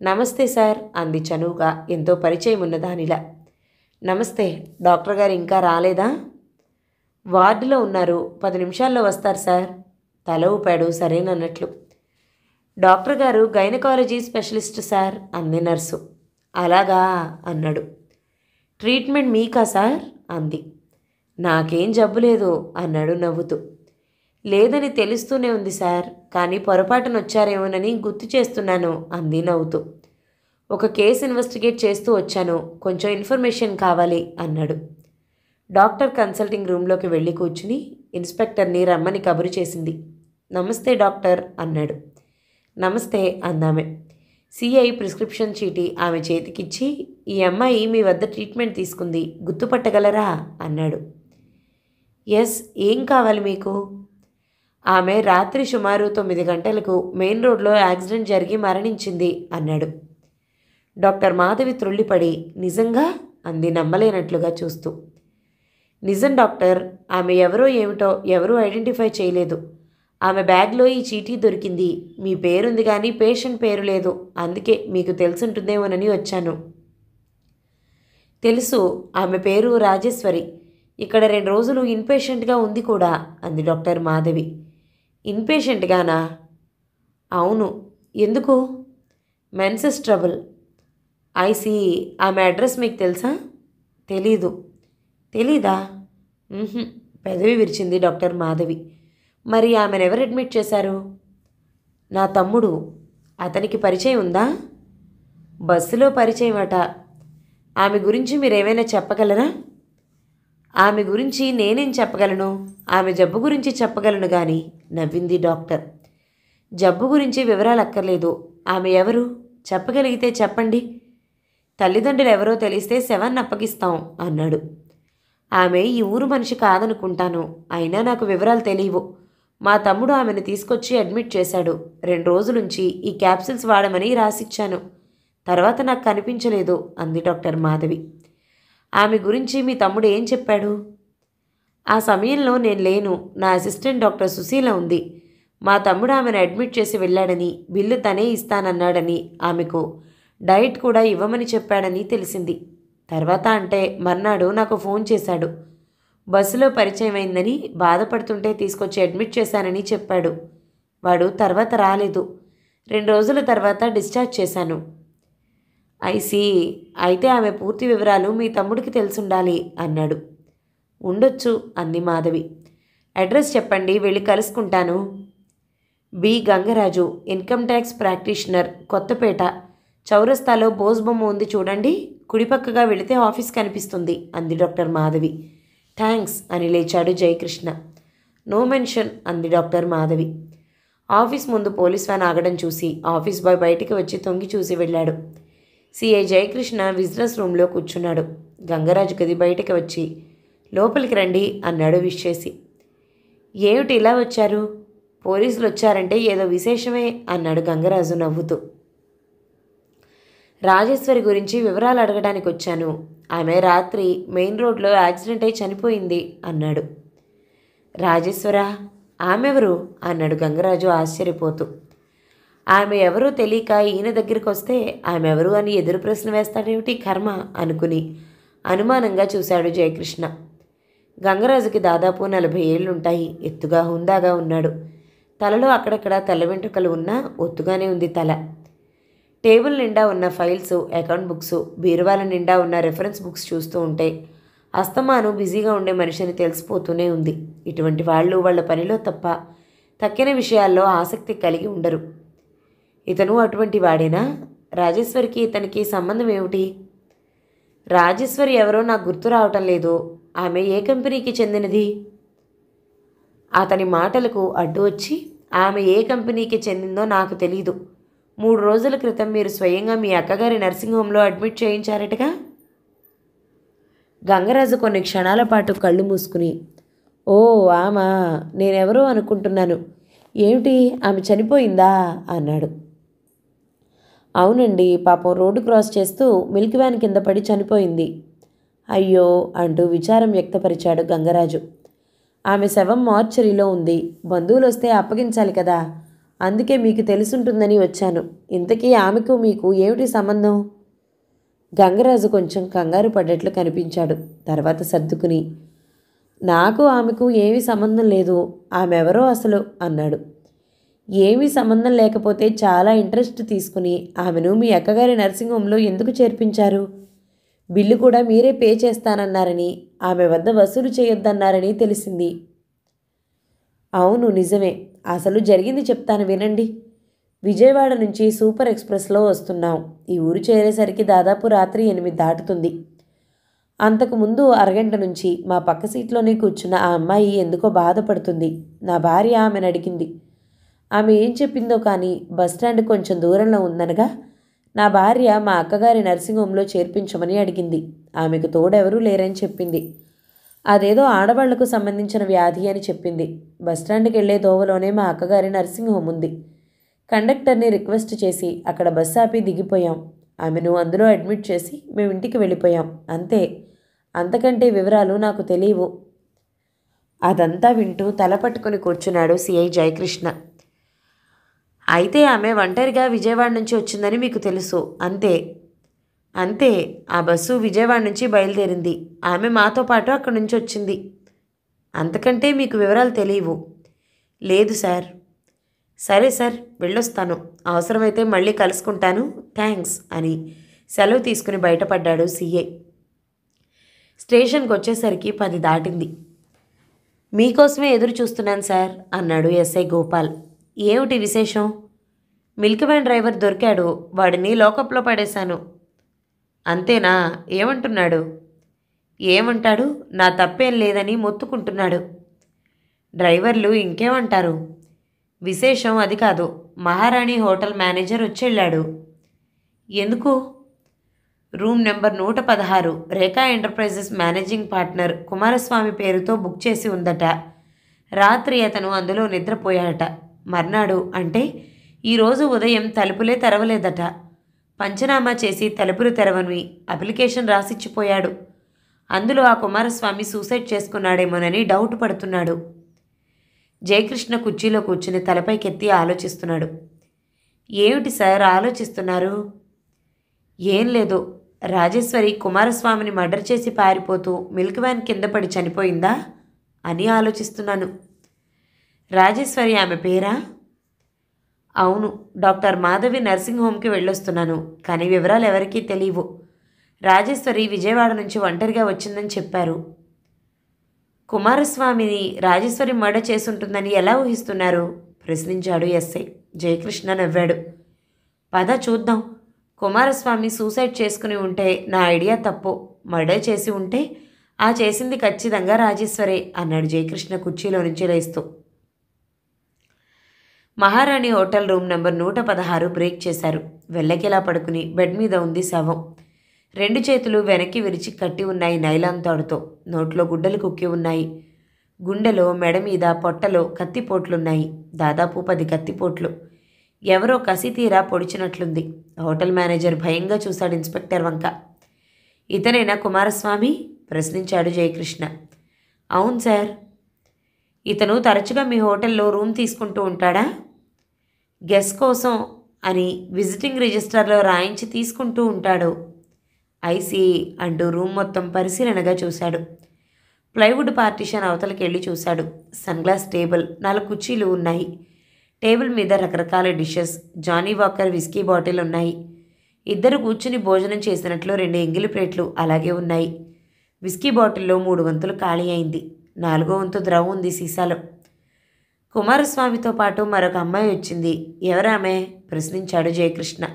నమస్తే సార్ అంది చనువుగా, ఎంతో పరిచయం ఉన్న దానిలా. నమస్తే. డాక్టర్ గారు ఇంకా రాలేదా? వార్డులో ఉన్నారు. 10 నిమిషాల్లో వస్తారు సార్. తల ఊపాడు సరేనన్నట్లు. డాక్టర్ గారు గైనకాలజీ స్పెషలిస్ట్ సార్ అంది నర్సు. అలాగా అన్నాడు. ట్రీట్మెంట్ మీకా సార్ అంది. నాకేం జబ్బు లేదు అన్నాడు నవ్వుతూ. లేదని తెలుస్తూనే ఉంది సార్, కానీ పొరపాటున వచ్చారేమోనని గుర్తు చేస్తున్నాను అంది నవ్వుతూ. ఒక కేసు ఇన్వెస్టిగేట్ చేస్తూ వచ్చాను. కొంచెం ఇన్ఫర్మేషన్ కావాలి అన్నాడు. డాక్టర్ కన్సల్టింగ్ రూమ్లోకి వెళ్ళి కూర్చుని ఇన్స్పెక్టర్ని రమ్మని కబురు చేసింది. నమస్తే డాక్టర్ అన్నాడు. నమస్తే అందామె. సిఐ ప్రిస్క్రిప్షన్ చీటీ ఆమె చేతికిచ్చి, ఈ అమ్మాయి మీ వద్ద ట్రీట్మెంట్ తీసుకుంది, గుర్తుపట్టగలరా అన్నాడు. ఎస్. ఏం కావాలి మీకు? ఆమె రాత్రి సుమారు 9 గంటలకు మెయిన్ రోడ్లో యాక్సిడెంట్ జరిగి మరణించింది అన్నాడు. డాక్టర్ మాధవి త్రుళ్ళిపడి, నిజంగా అంది నమ్మలేనట్లుగా చూస్తూ. నిజం డాక్టర్. ఆమె ఎవరో ఏమిటో ఎవరూ ఐడెంటిఫై చేయలేదు. ఆమె బ్యాగ్లో ఈ చీటీ దొరికింది. మీ పేరుంది కానీ పేషెంట్ పేరు లేదు. అందుకే మీకు తెలుసుంటుందేమోనని వచ్చాను. తెలుసు. ఆమె పేరు రాజేశ్వరి. ఇక్కడ 2 రోజులు ఇన్పేషెంట్గా ఉంది కూడా అంది డాక్టర్ మాధవి. ఇన్పేషెంట్గానా? అవును. ఎందుకు? Menses trouble. ఐసీ. ఆమె అడ్రస్ మీకు తెలుసా? తెలీదు. తెలీదా? మ్హూ. పెదవి విరిచింది డాక్టర్ మాధవి. మరి ఆమెను ఎవరు అడ్మిట్ చేశారు? నా తమ్ముడు. అతనికి పరిచయం ఉందా? బస్సులో పరిచయం అట. ఆమె గురించి మీరేమైనా చెప్పగలరా? ఆమె గురించి నేనేం చెప్పగలను? ఆమె జబ్బు గురించి చెప్పగలను కానీ, నవ్వింది డాక్టర్. జబ్బు గురించి వివరాలు అక్కర్లేదు. ఆమె ఎవరు? చెప్పగలిగితే చెప్పండి. తల్లిదండ్రులు ఎవరో తెలిస్తే శవాన్ని అప్పగిస్తాం అన్నాడు. ఆమె ఈ ఊరు మనిషి కాదనుకుంటాను. అయినా నాకు వివరాలు తెలియవు. మా తమ్ముడు ఆమెను తీసుకొచ్చి అడ్మిట్ చేశాడు. 2 రోజులుంచి ఈ క్యాప్సిల్స్ వాడమని రాసిచ్చాను. తర్వాత నాకు కనిపించలేదు అంది డాక్టర్ మాధవి. ఆమె గురించి మీ తమ్ముడు ఏం చెప్పాడు? ఆ సమయంలో నేను లేను. నా అసిస్టెంట్ డాక్టర్ సుశీల ఉంది. మా తమ్ముడు ఆమెను అడ్మిట్ చేసి వెళ్ళాడని, బిల్లు తనే ఇస్తానన్నాడని, ఆమెకు డైట్ కూడా ఇవ్వమని చెప్పాడని తెలిసింది. తర్వాత అంటే మర్నాడు నాకు ఫోన్ చేశాడు. బస్సులో పరిచయం అయిందని, బాధపడుతుంటే తీసుకొచ్చి అడ్మిట్ చేశానని చెప్పాడు. వాడు తర్వాత రాలేదు. 2 రోజుల తర్వాత డిశ్చార్జ్ చేశాను. ఐసీ. అయితే ఆమె పూర్తి వివరాలు మీ తమ్ముడికి తెలుసుండాలి అన్నాడు. ఉండొచ్చు అంది మాధవి. అడ్రస్ చెప్పండి, వెళ్ళి కలుసుకుంటాను. B Gangaraju, income tax practitioner, Kothapeta. చౌరస్తాలో బోస్ బొమ్మ ఉంది చూడండి. కుడిపక్కగా వెళితే ఆఫీస్ కనిపిస్తుంది అంది డాక్టర్ మాధవి. థ్యాంక్స్ అని లేచాడు జయకృష్ణ. నో మెన్షన్ అంది డాక్టర్ మాధవి. ఆఫీస్ ముందు పోలీస్ వ్యాన్ ఆగడం చూసి ఆఫీస్ బాయ్ బయటికి వచ్చి తొంగి చూసి వెళ్ళాడు. సిఐ జయకృష్ణ విజిలెన్స్ రూమ్లో కూర్చున్నాడు. గంగరాజు గది బయటికి వచ్చి లోపలికి రండి అన్నాడు విష్ చేసి. ఏమిటి ఇలా వచ్చారు? పోలీసులు వచ్చారంటే ఏదో విశేషమే అన్నాడు గంగరాజు నవ్వుతూ. రాజేశ్వరి గురించి వివరాలు అడగడానికి వచ్చాను. ఆమె రాత్రి మెయిన్ రోడ్లో యాక్సిడెంట్ అయి చనిపోయింది అన్నాడు. రాజేశ్వరా? ఆమెవరు అన్నాడు గంగరాజు ఆశ్చర్యపోతూ. ఆమె ఎవరో తెలియక ఈయన దగ్గరికి వస్తే ఆమె ఎవరు అని ఎదురు ప్రశ్న వేస్తాడేమిటి కర్మ అనుకుని అనుమానంగా చూశాడు జయకృష్ణ. గంగరాజుకి దాదాపు 40 ఏళ్లుంటాయి. ఎత్తుగా హుందాగా ఉన్నాడు. తలలో అక్కడక్కడ తెల్ల వెంట్రుకలు ఉన్నా ఒత్తుగానే ఉంది తల. టేబుల్ నిండా ఉన్న ఫైల్స్, అకౌంట్ బుక్స్, బీరువాల నిండా ఉన్న రెఫరెన్స్ బుక్స్ చూస్తూ ఉంటే అస్తమాను బిజీగా ఉండే మనిషిని తెలిసిపోతూనే ఉంది. ఇటువంటి వాళ్ళు వాళ్ళ పనిలో తప్ప తక్కిన విషయాల్లో ఆసక్తి కలిగి ఉండరు. ఇతను అటువంటి వాడేనా? రాజేశ్వరికి ఇతనికి సంబంధం ఏమిటి? రాజేశ్వరి ఎవరో నాకు గుర్తు రావటం లేదు. ఆమె ఏ కంపెనీకి చెందినది? అతని మాటలకు అడ్డు వచ్చి, ఆమె ఏ కంపెనీకి చెందిందో నాకు తెలీదు. 3 రోజుల క్రితం మీరు స్వయంగా మీ అక్కగారి నర్సింగ్ హోంలో అడ్మిట్ చేయించారటగా? గంగరాజు కొన్ని క్షణాల పాటు కళ్ళు మూసుకుని, ఓ ఆమా, నేనెవరో అనుకుంటున్నాను. ఏమిటి, ఆమె చనిపోయిందా అన్నాడు. అవునండి, పాపం రోడ్డు క్రాస్ చేస్తూ మిల్క్ వ్యాన్ కింద పడి చనిపోయింది. అయ్యో అంటూ విచారం వ్యక్తపరిచాడు గంగరాజు. ఆమె శవం మార్చరీలో ఉంది. బంధువులు వస్తే అప్పగించాలి కదా, అందుకే మీకు తెలుసుంటుందని వచ్చాను. ఇంతకీ ఆమెకు మీకు ఏమిటి సంబంధం? గంగరాజు కొంచెం కంగారు పడ్డట్లు కనిపించాడు. తర్వాత సర్దుకుని, నాకు ఆమెకు ఏమీ సంబంధం లేదు, ఆమె ఎవరో అసలు అన్నాడు. ఏమీ సంబంధం లేకపోతే చాలా ఇంట్రెస్ట్ తీసుకుని ఆమెను మీ అక్కగారి నర్సింగ్ హోంలో ఎందుకు చేర్పించారు? బిల్లు కూడా మీరే పే చేస్తానన్నారని, ఆమె వద్ద వసూలు చేయొద్దన్నారని తెలిసింది. అవును, నిజమే. అసలు జరిగింది చెప్తాను వినండి. విజయవాడ నుంచి సూపర్ ఎక్స్ప్రెస్లో వస్తున్నాం. ఈ ఊరు చేరేసరికి దాదాపు రాత్రి 8 దాటుతుంది. అంతకుముందు అరగంట నుంచి మా పక్క సీట్లోనే కూర్చున్న ఆ అమ్మాయి ఎందుకో బాధపడుతుంది. నా భార్య ఆమెను అడిగింది. ఆమె ఏం చెప్పిందో కానీ బస్టాండ్ కొంచెం దూరంలో ఉందనగా నా భార్య మా అక్కగారి నర్సింగ్ హోంలో చేర్పించమని అడిగింది. ఆమెకు తోడెవరూ లేరని చెప్పింది. అదేదో ఆడవాళ్లకు సంబంధించిన వ్యాధి అని చెప్పింది. బస్టాండ్కి వెళ్లే దోవలోనే మా అక్కగారి నర్సింగ్ హోమ్ ఉంది. కండక్టర్ని రిక్వెస్ట్ చేసి అక్కడ బస్సు ఆపి దిగిపోయాం. ఆమెను అందులో అడ్మిట్ చేసి మేము ఇంటికి వెళ్ళిపోయాం. అంతే, అంతకంటే వివరాలు నాకు తెలియవు. అదంతా వింటూ తల పట్టుకుని కూర్చున్నాడు సిఐ జయకృష్ణ. అయితే ఆమె ఒంటరిగా విజయవాడ నుంచి వచ్చిందని మీకు తెలుసు, అంతే? అంతే. ఆ బస్సు విజయవాడ నుంచి బయలుదేరింది. ఆమె మాతో పాటు అక్కడి నుంచి వచ్చింది. అంతకంటే మీకు వివరాలు తెలియవు? లేదు సార్. సరే సార్, వెళ్ళొస్తాను. అవసరమైతే మళ్ళీ కలుసుకుంటాను. థ్యాంక్స్ అని సెలవు తీసుకుని బయటపడ్డాడు సీఐ. స్టేషన్కి వచ్చేసరికి 10 దాటింది. మీకోసమే ఎదురు చూస్తున్నాను సార్ అన్నాడు ఎస్ఐ గోపాల్. ఏమిటి విశేషం? మిల్క్ వ్యాన్ డ్రైవర్ దొరికాడు. వాడిని లోకప్లో పడేశాను. అంతేనా? ఏమంటున్నాడు? ఏమంటాడు? నా తప్పేం లేదని మొత్తుకుంటున్నాడు. డ్రైవర్లు ఇంకేమంటారు? విశేషం అది కాదు. మహారాణి హోటల్ మేనేజర్ వచ్చెళ్ళాడు. ఎందుకు? Room number 116 Rekha enterprises managing partner Kumaraswamy పేరుతో బుక్ చేసి ఉందట. రాత్రి అతను అందులో నిద్రపోయాడట. మర్నాడు అంటే ఈరోజు ఉదయం తలుపులే తెరవలేదట. పంచనామా చేసి తలుపులు తెరవని అప్లికేషన్ రాసిచ్చిపోయాడు. అందులో ఆ కుమారస్వామి సూసైడ్ చేసుకున్నాడేమోనని డౌట్ పడుతున్నాడు. జయకృష్ణ కుర్చీలో కూర్చుని తలపైకెత్తి ఆలోచిస్తున్నాడు. ఏమిటి సార్ ఆలోచిస్తున్నారు? ఏం లేదు. రాజేశ్వరి కుమారస్వామిని మర్డర్ చేసి పారిపోతూ మిల్క్ వ్యాన్ కింద పడి చనిపోయిందా అని ఆలోచిస్తున్నాను. రాజేశ్వరి ఆమె పేరా? అవును. డాక్టర్ మాధవి నర్సింగ్ హోమ్కి వెళ్ళొస్తున్నాను, కానీ వివరాలు ఎవరికీ తెలియవు. రాజేశ్వరి విజయవాడ నుంచి ఒంటరిగా వచ్చిందని చెప్పారు. కుమారస్వామిని రాజేశ్వరి మర్డర్ చేసుంటుందని ఎలా ఊహిస్తున్నారు? ప్రశ్నించాడు ఎస్ఐ. జయకృష్ణ నవ్వాడు. పద చూద్దాం. కుమారస్వామి సూసైడ్ చేసుకుని ఉంటే నా ఐడియా తప్పు. మర్డర్ చేసి ఉంటే ఆ చేసింది ఖచ్చితంగా రాజేశ్వరే అన్నాడు జయకృష్ణ కుర్చీలో నుంచి లేస్తూ. మహారాణి హోటల్ రూమ్ నెంబర్ 116 బ్రేక్ చేశారు. వెళ్ళకిలా పడుకుని బెడ్ మీద ఉంది శవం. 2 చేతులు వెనక్కి విరిచి కట్టి ఉన్నాయి నైలాన్ తాడుతో. నోట్లో గుడ్డలు కుక్కి ఉన్నాయి. గుండెలో, మెడ మీద, పొట్టలో కత్తిపోట్లున్నాయి. దాదాపు 10 కత్తిపోట్లు. ఎవరో కసితీరా పొడిచినట్లుంది. హోటల్ మేనేజర్ భయంగా చూశాడు ఇన్స్పెక్టర్ వంక. ఇతనేనా కుమారస్వామి? ప్రశ్నించాడు జయకృష్ణ. అవును సార్. ఇతను తరచుగా మీ హోటల్లో రూమ్ తీసుకుంటూ ఉంటాడా? గెస్ట్ కోసం అని విజిటింగ్ రిజిస్టర్లో రాయించి తీసుకుంటూ ఉంటాడు. ఐసీ అంటూ రూమ్ మొత్తం పరిశీలనగా చూశాడు. ప్లైవుడ్ పార్టిషన్ అవతలకి వెళ్ళి చూశాడు. సన్గ్లాస్ టేబుల్, 4 కుర్చీలు ఉన్నాయి. టేబుల్ మీద రకరకాల dishes, Johnnie Walker whisky bottle ఉన్నాయి. 2 కూర్చుని భోజనం చేసినట్లు 2 ఎంగిలి ప్లేట్లు అలాగే ఉన్నాయి. విస్కీ బాటిల్లో 3 వంతులు ఖాళీ అయింది. 4వ వంతు ద్రవం ఉంది సీసాలో. కుమారస్వామితో పాటు మరొక అమ్మాయి వచ్చింది. ఎవరామె? ప్రశ్నించాడు జయకృష్ణ.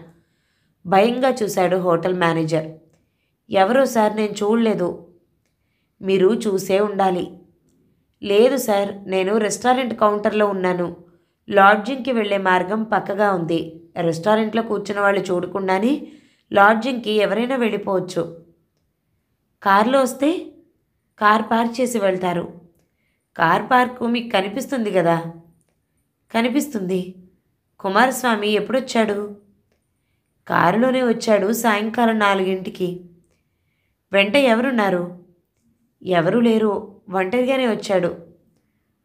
భయంగా చూశాడు హోటల్ మేనేజర్. ఎవరో సార్, నేను చూడలేదు. మీరు చూసే ఉండాలి. లేదు సార్, నేను రెస్టారెంట్ కౌంటర్లో ఉన్నాను. లాడ్జింగ్కి వెళ్ళే మార్గం పక్కగా ఉంది. రెస్టారెంట్లో కూర్చున్న వాళ్ళు చూడకుండానే లాడ్జింగ్కి ఎవరైనా వెళ్ళిపోవచ్చు. కారులో వస్తే కార్ పార్క్ చేసి వెళ్తారు. కార్ పార్కు మీకు కనిపిస్తుంది కదా? కనిపిస్తుంది. కుమారస్వామి ఎప్పుడొచ్చాడు? కారులోనే వచ్చాడు, సాయంకాలం 4ంటికి. వెంట ఎవరున్నారు? ఎవరూ లేరు, ఒంటరిగానే వచ్చాడు.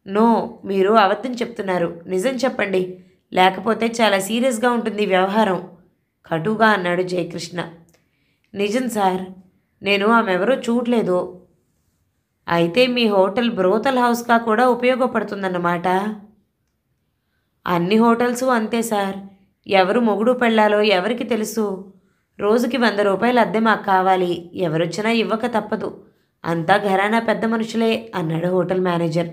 నో, మీరు అబద్ధం చెప్తున్నారు. నిజం చెప్పండి, లేకపోతే చాలా సీరియస్గా ఉంటుంది వ్యవహారం కటుగా అన్నాడు జయకృష్ణ. నిజం సార్, నేను ఆమెవరో చూడలేదు. అయితే మీ హోటల్ బ్రోతల్ హౌస్గా కూడా ఉపయోగపడుతుందన్నమాట. అన్ని హోటల్స్ అంతే సార్. ఎవరు మొగుడు పెళ్ళాలో ఎవరికి తెలుసు? రోజుకి 100 రూపాయల అద్దె మాకు కావాలి. ఎవరొచ్చినా ఇవ్వక తప్పదు. అంతా ఘరానా పెద్ద మనుషులే అన్నాడు హోటల్ మేనేజర్.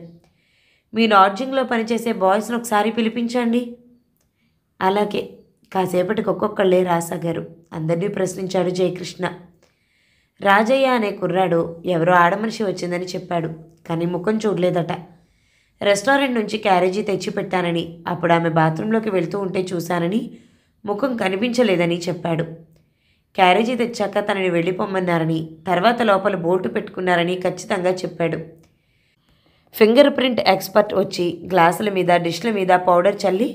మీ లాడ్జింగ్లో పనిచేసే బాయ్స్ని ఒకసారి పిలిపించండి. అలాగే. కాసేపటికి ఒక్కొక్కళ్ళే రాసాగారు. అందరినీ ప్రశ్నించాడు జయకృష్ణ. రాజయ్య అనే కుర్రాడు ఎవరో ఆడమనిషి వచ్చిందని చెప్పాడు, కానీ ముఖం చూడలేదట. రెస్టారెంట్ నుంచి క్యారేజీ తెచ్చిపెట్టానని, అప్పుడు ఆమె బాత్రూంలోకి వెళ్తూ ఉంటే చూశానని, ముఖం కనిపించలేదని చెప్పాడు. క్యారేజీ తెచ్చాక తనని వెళ్ళిపోమ్మన్నారని, తర్వాత లోపల బోల్టు పెట్టుకున్నారని ఖచ్చితంగా చెప్పాడు. ఫింగర్ ప్రింట్ ఎక్స్పర్ట్ వచ్చి గ్లాసుల మీద, డిష్ల మీద పౌడర్ చల్లి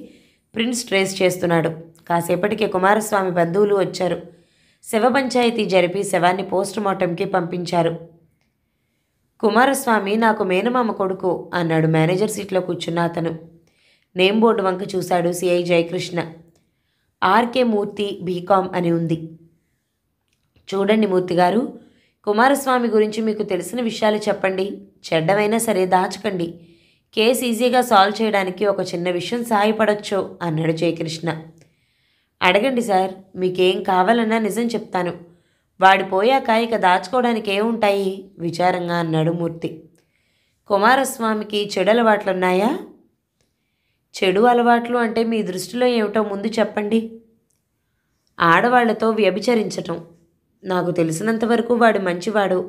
ప్రింట్స్ ట్రేస్ చేస్తున్నాడు. కాసేపటికి కుమారస్వామి బంధువులు వచ్చారు. శవ పంచాయతీ జరిపి శవాన్ని పోస్టుమార్టంకి పంపించారు. కుమారస్వామి నాకు మేనమామ కొడుకు అన్నాడు మేనేజర్ సీట్లో కూర్చున్న అతను. నేమ్ బోర్డు వంక చూశాడు సిఐ జయకృష్ణ. ఆర్కే మూర్తి, బీకామ్ అని ఉంది. చూడండి మూర్తిగారు, కుమారస్వామి గురించి మీకు తెలిసిన విషయాలు చెప్పండి. చెడ్డవైనా సరే దాచకండి. కేసు ఈజీగా సాల్వ్ చేయడానికి ఒక చిన్న విషయం సహాయపడొచ్చు అన్నాడు జయకృష్ణ. అడగండి సార్, మీకేం కావాలన్నా నిజం చెప్తాను. వాడు పోయాక ఇక దాచుకోవడానికి ఏముంటాయి విచారంగా అన్నాడు మూర్తి. కుమారస్వామికి చెడు అలవాట్లున్నాయా? చెడు అలవాట్లు అంటే మీ దృష్టిలో ఏమిటో ముందు చెప్పండి. ఆడవాళ్లతో వ్యభిచరించటం. నాకు తెలిసినంతవరకు వాడు మంచివాడు.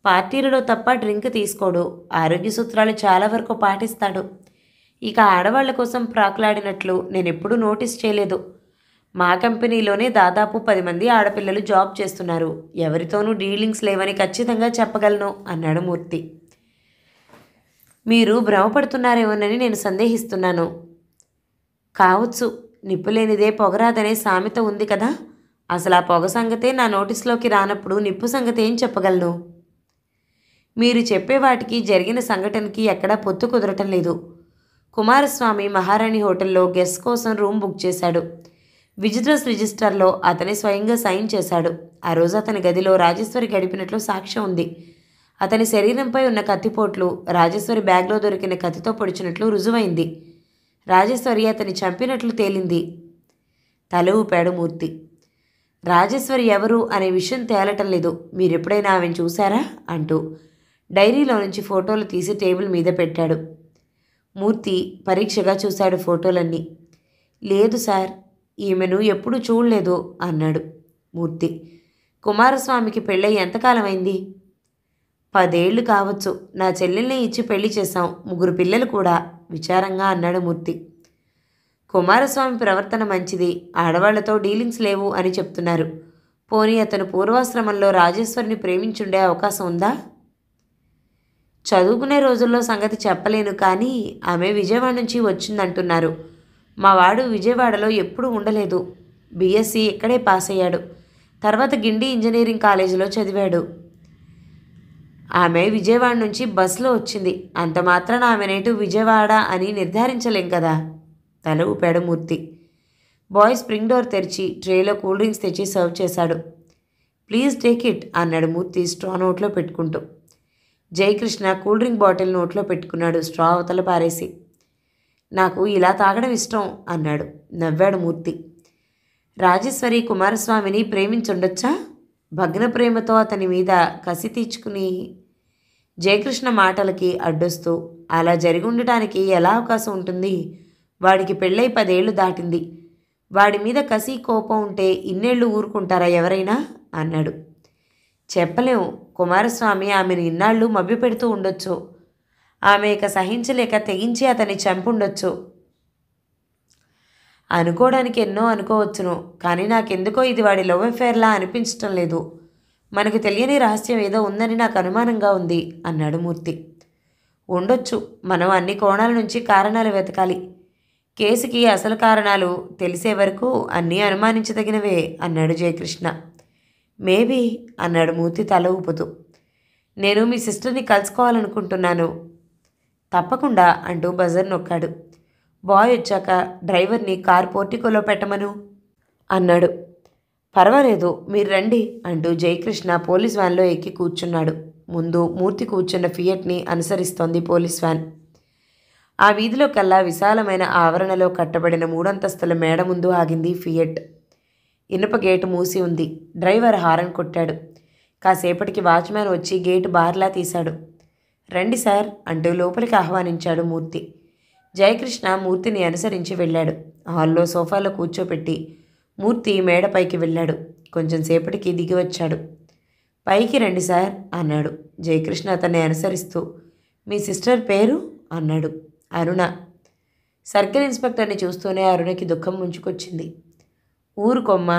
పార్టీలలో తప్ప డ్రింక్ తీసుకోడు. ఆరోగ్య సూత్రాలు చాలా వరకు పాటిస్తాడు. ఇక ఆడవాళ్ల కోసం ప్రాకులాడినట్లు నేనెప్పుడూ నోటీస్ చేయలేదు. మా కంపెనీలోనే దాదాపు 10 మంది ఆడపిల్లలు జాబ్ చేస్తున్నారు. ఎవరితోనూ డీలింగ్స్ లేవని ఖచ్చితంగా చెప్పగలను అన్నాడు మూర్తి. మీరు భ్రమపడుతున్నారేమోనని నేను సందేహిస్తున్నాను. కావచ్చు, నిప్పులేనిదే పొగరాదనే సామెత ఉంది కదా. అసలు ఆ పొగ సంగతే నా నోటీస్లోకి రానప్పుడు నిప్పు సంగతి ఏం చెప్పగలను? మీరు చెప్పే వాటికి జరిగిన సంఘటనకి ఎక్కడా పొత్తు కుదరటం లేదు. కుమారస్వామి మహారాణి హోటల్లో గెస్ట్ కోసం రూమ్ బుక్ చేశాడు. విజిటర్స్ రిజిస్టర్లో అతనే స్వయంగా సైన్ చేశాడు. ఆ రోజు అతని గదిలో రాజేశ్వరి గడిపినట్లు సాక్ష్యం ఉంది. అతని శరీరంపై ఉన్న కత్తిపోట్లు రాజేశ్వరి బ్యాగ్లో దొరికిన కత్తితో పొడిచినట్లు రుజువైంది. రాజేశ్వరి అతని చంపినట్లు తేలింది. తల ఊపాడు మూర్తి. రాజేశ్వరి ఎవరు అనే విషయం తేలటం లేదు. మీరెప్పుడైనా ఆమెను చూశారా అంటూ డైరీలో నుంచి ఫోటోలు తీసి టేబుల్ మీద పెట్టాడు. మూర్తి పరీక్షగా చూశాడు ఫోటోలన్నీ. లేదు సార్, ఈమెను ఎప్పుడూ చూడలేదు అన్నాడు మూర్తి. కుమారస్వామికి పెళ్ళై ఎంతకాలమైంది? 10 ఏళ్ళు కావచ్చు. నా చెల్లెల్ని ఇచ్చి పెళ్లి చేశాం. 3 పిల్లలు కూడా విచారంగా అన్నాడు మూర్తి. కుమారస్వామి ప్రవర్తన మంచిది. ఆడవాళ్లతో డీలింగ్స్ లేవు అని చెప్తున్నారు. పోనీ అతను పూర్వాశ్రమంలో రాజేశ్వరిని ప్రేమించుండే అవకాశం ఉందా? చదువుకునే రోజుల్లో సంగతి చెప్పలేను, కానీ ఆమె విజయవాడ నుంచి వచ్చిందంటున్నారు. మా వాడు విజయవాడలో ఎప్పుడూ ఉండలేదు. బీఎస్సీ ఇక్కడే పాస్ అయ్యాడు. తర్వాత గిండి ఇంజనీరింగ్ కాలేజీలో చదివాడు. ఆమె విజయవాడ నుంచి బస్సులో వచ్చింది. అంత మాత్రాన ఆమె నేటు విజయవాడ అని నిర్ధారించలేం కదా. తల ఊపాడు మూర్తి. బాయ్ స్ప్రింగ్ డోర్ తెరిచి ట్రేలో కూల్ డ్రింక్స్ తెచ్చి సర్వ్ చేశాడు. ప్లీజ్ టేక్ ఇట్ అన్నాడు మూర్తి స్ట్రా నోట్లో పెట్టుకుంటూ. జయకృష్ణ కూల్ డ్రింక్ బాటిల్ నోట్లో పెట్టుకున్నాడు, స్ట్రా అవతల పారేసి. నాకు ఇలా తాగడం ఇష్టం అన్నాడు. నవ్వాడు మూర్తి. రాజేశ్వరి కుమారస్వామిని ప్రేమించుండొచ్చా? భగ్న ప్రేమతో అతని మీద కసి తీర్చుకుని జయకృష్ణ మాటలకి అడ్డొస్తూ అలా జరిగి ఉండటానికి ఎలా అవకాశం ఉంటుంది? వాడికి పెళ్ళై 10 ఏళ్ళు దాటింది. వాడి మీద కసి కోపం ఉంటే ఇన్నేళ్ళు ఊరుకుంటారా ఎవరైనా అన్నాడు. చెప్పలేం. కుమారస్వామి ఆమెను ఇన్నాళ్ళు మభ్యపెడుతూ ఉండొచ్చు. ఆమె ఇక సహించలేక తెగించి అతన్ని చంపుండొచ్చు. అనుకోవడానికి ఎన్నో అనుకోవచ్చును, కానీ నాకెందుకో ఇది వాడి లవ్ అఫేర్లా అనిపించటం లేదు. మనకు తెలియని రహస్యం ఏదో ఉందని నాకు అనుమానంగా ఉంది అన్నాడు మూర్తి. ఉండొచ్చు. మనం అన్ని కోణాల నుంచి కారణాలు వెతకాలి. కేసుకి అసలు కారణాలు తెలిసే వరకు అన్నీ అనుమానించదగినవే అన్నాడు జయకృష్ణ. మేబీ అన్నాడు మూర్తి తల ఊపుతూ. నేను మీ సిస్టర్ని కలుసుకోవాలనుకుంటున్నాను. తప్పకుండా అంటూ బజర్ నొక్కాడు. బాయ్ వచ్చాక డ్రైవర్ని కార్ పోర్టికోలో పెట్టమను అన్నాడు. పర్వాలేదు, మీరు రండి అంటూ జయకృష్ణ పోలీస్ వ్యాన్లో ఎక్కి కూర్చున్నాడు. ముందు మూర్తి కూర్చున్న ఫియట్ని అనుసరిస్తోంది పోలీస్ వ్యాన్. ఆ వీధిలో కల్లా విశాలమైన ఆవరణలో కట్టబడిన 3 అంతస్తుల మేడ ముందు ఆగింది ఫియట్. ఇనుప గేటు మూసి ఉంది. డ్రైవర్ హారన్ కొట్టాడు. కాసేపటికి వాచ్మ్యాన్ వచ్చి గేటు బార్లా తీశాడు. రండి సార్ అంటూ లోపలికి ఆహ్వానించాడు మూర్తి. జయకృష్ణ మూర్తిని అనుసరించి వెళ్ళాడు. హాల్లో సోఫాలో కూర్చోపెట్టి మూర్తి మేడపైకి వెళ్ళాడు. కొంచెం సేపటికి దిగి వచ్చాడు. పైకి రండి సార్ అన్నాడు జయకృష్ణ అతన్ని అనుసరిస్తూ. మీ సిస్టర్ పేరు అన్నాడు. అరుణ. సర్కిల్ ఇన్స్పెక్టర్ని చూస్తూనే అరుణకి దుఃఖం ముంచుకొచ్చింది. ఊరుకొమ్మ,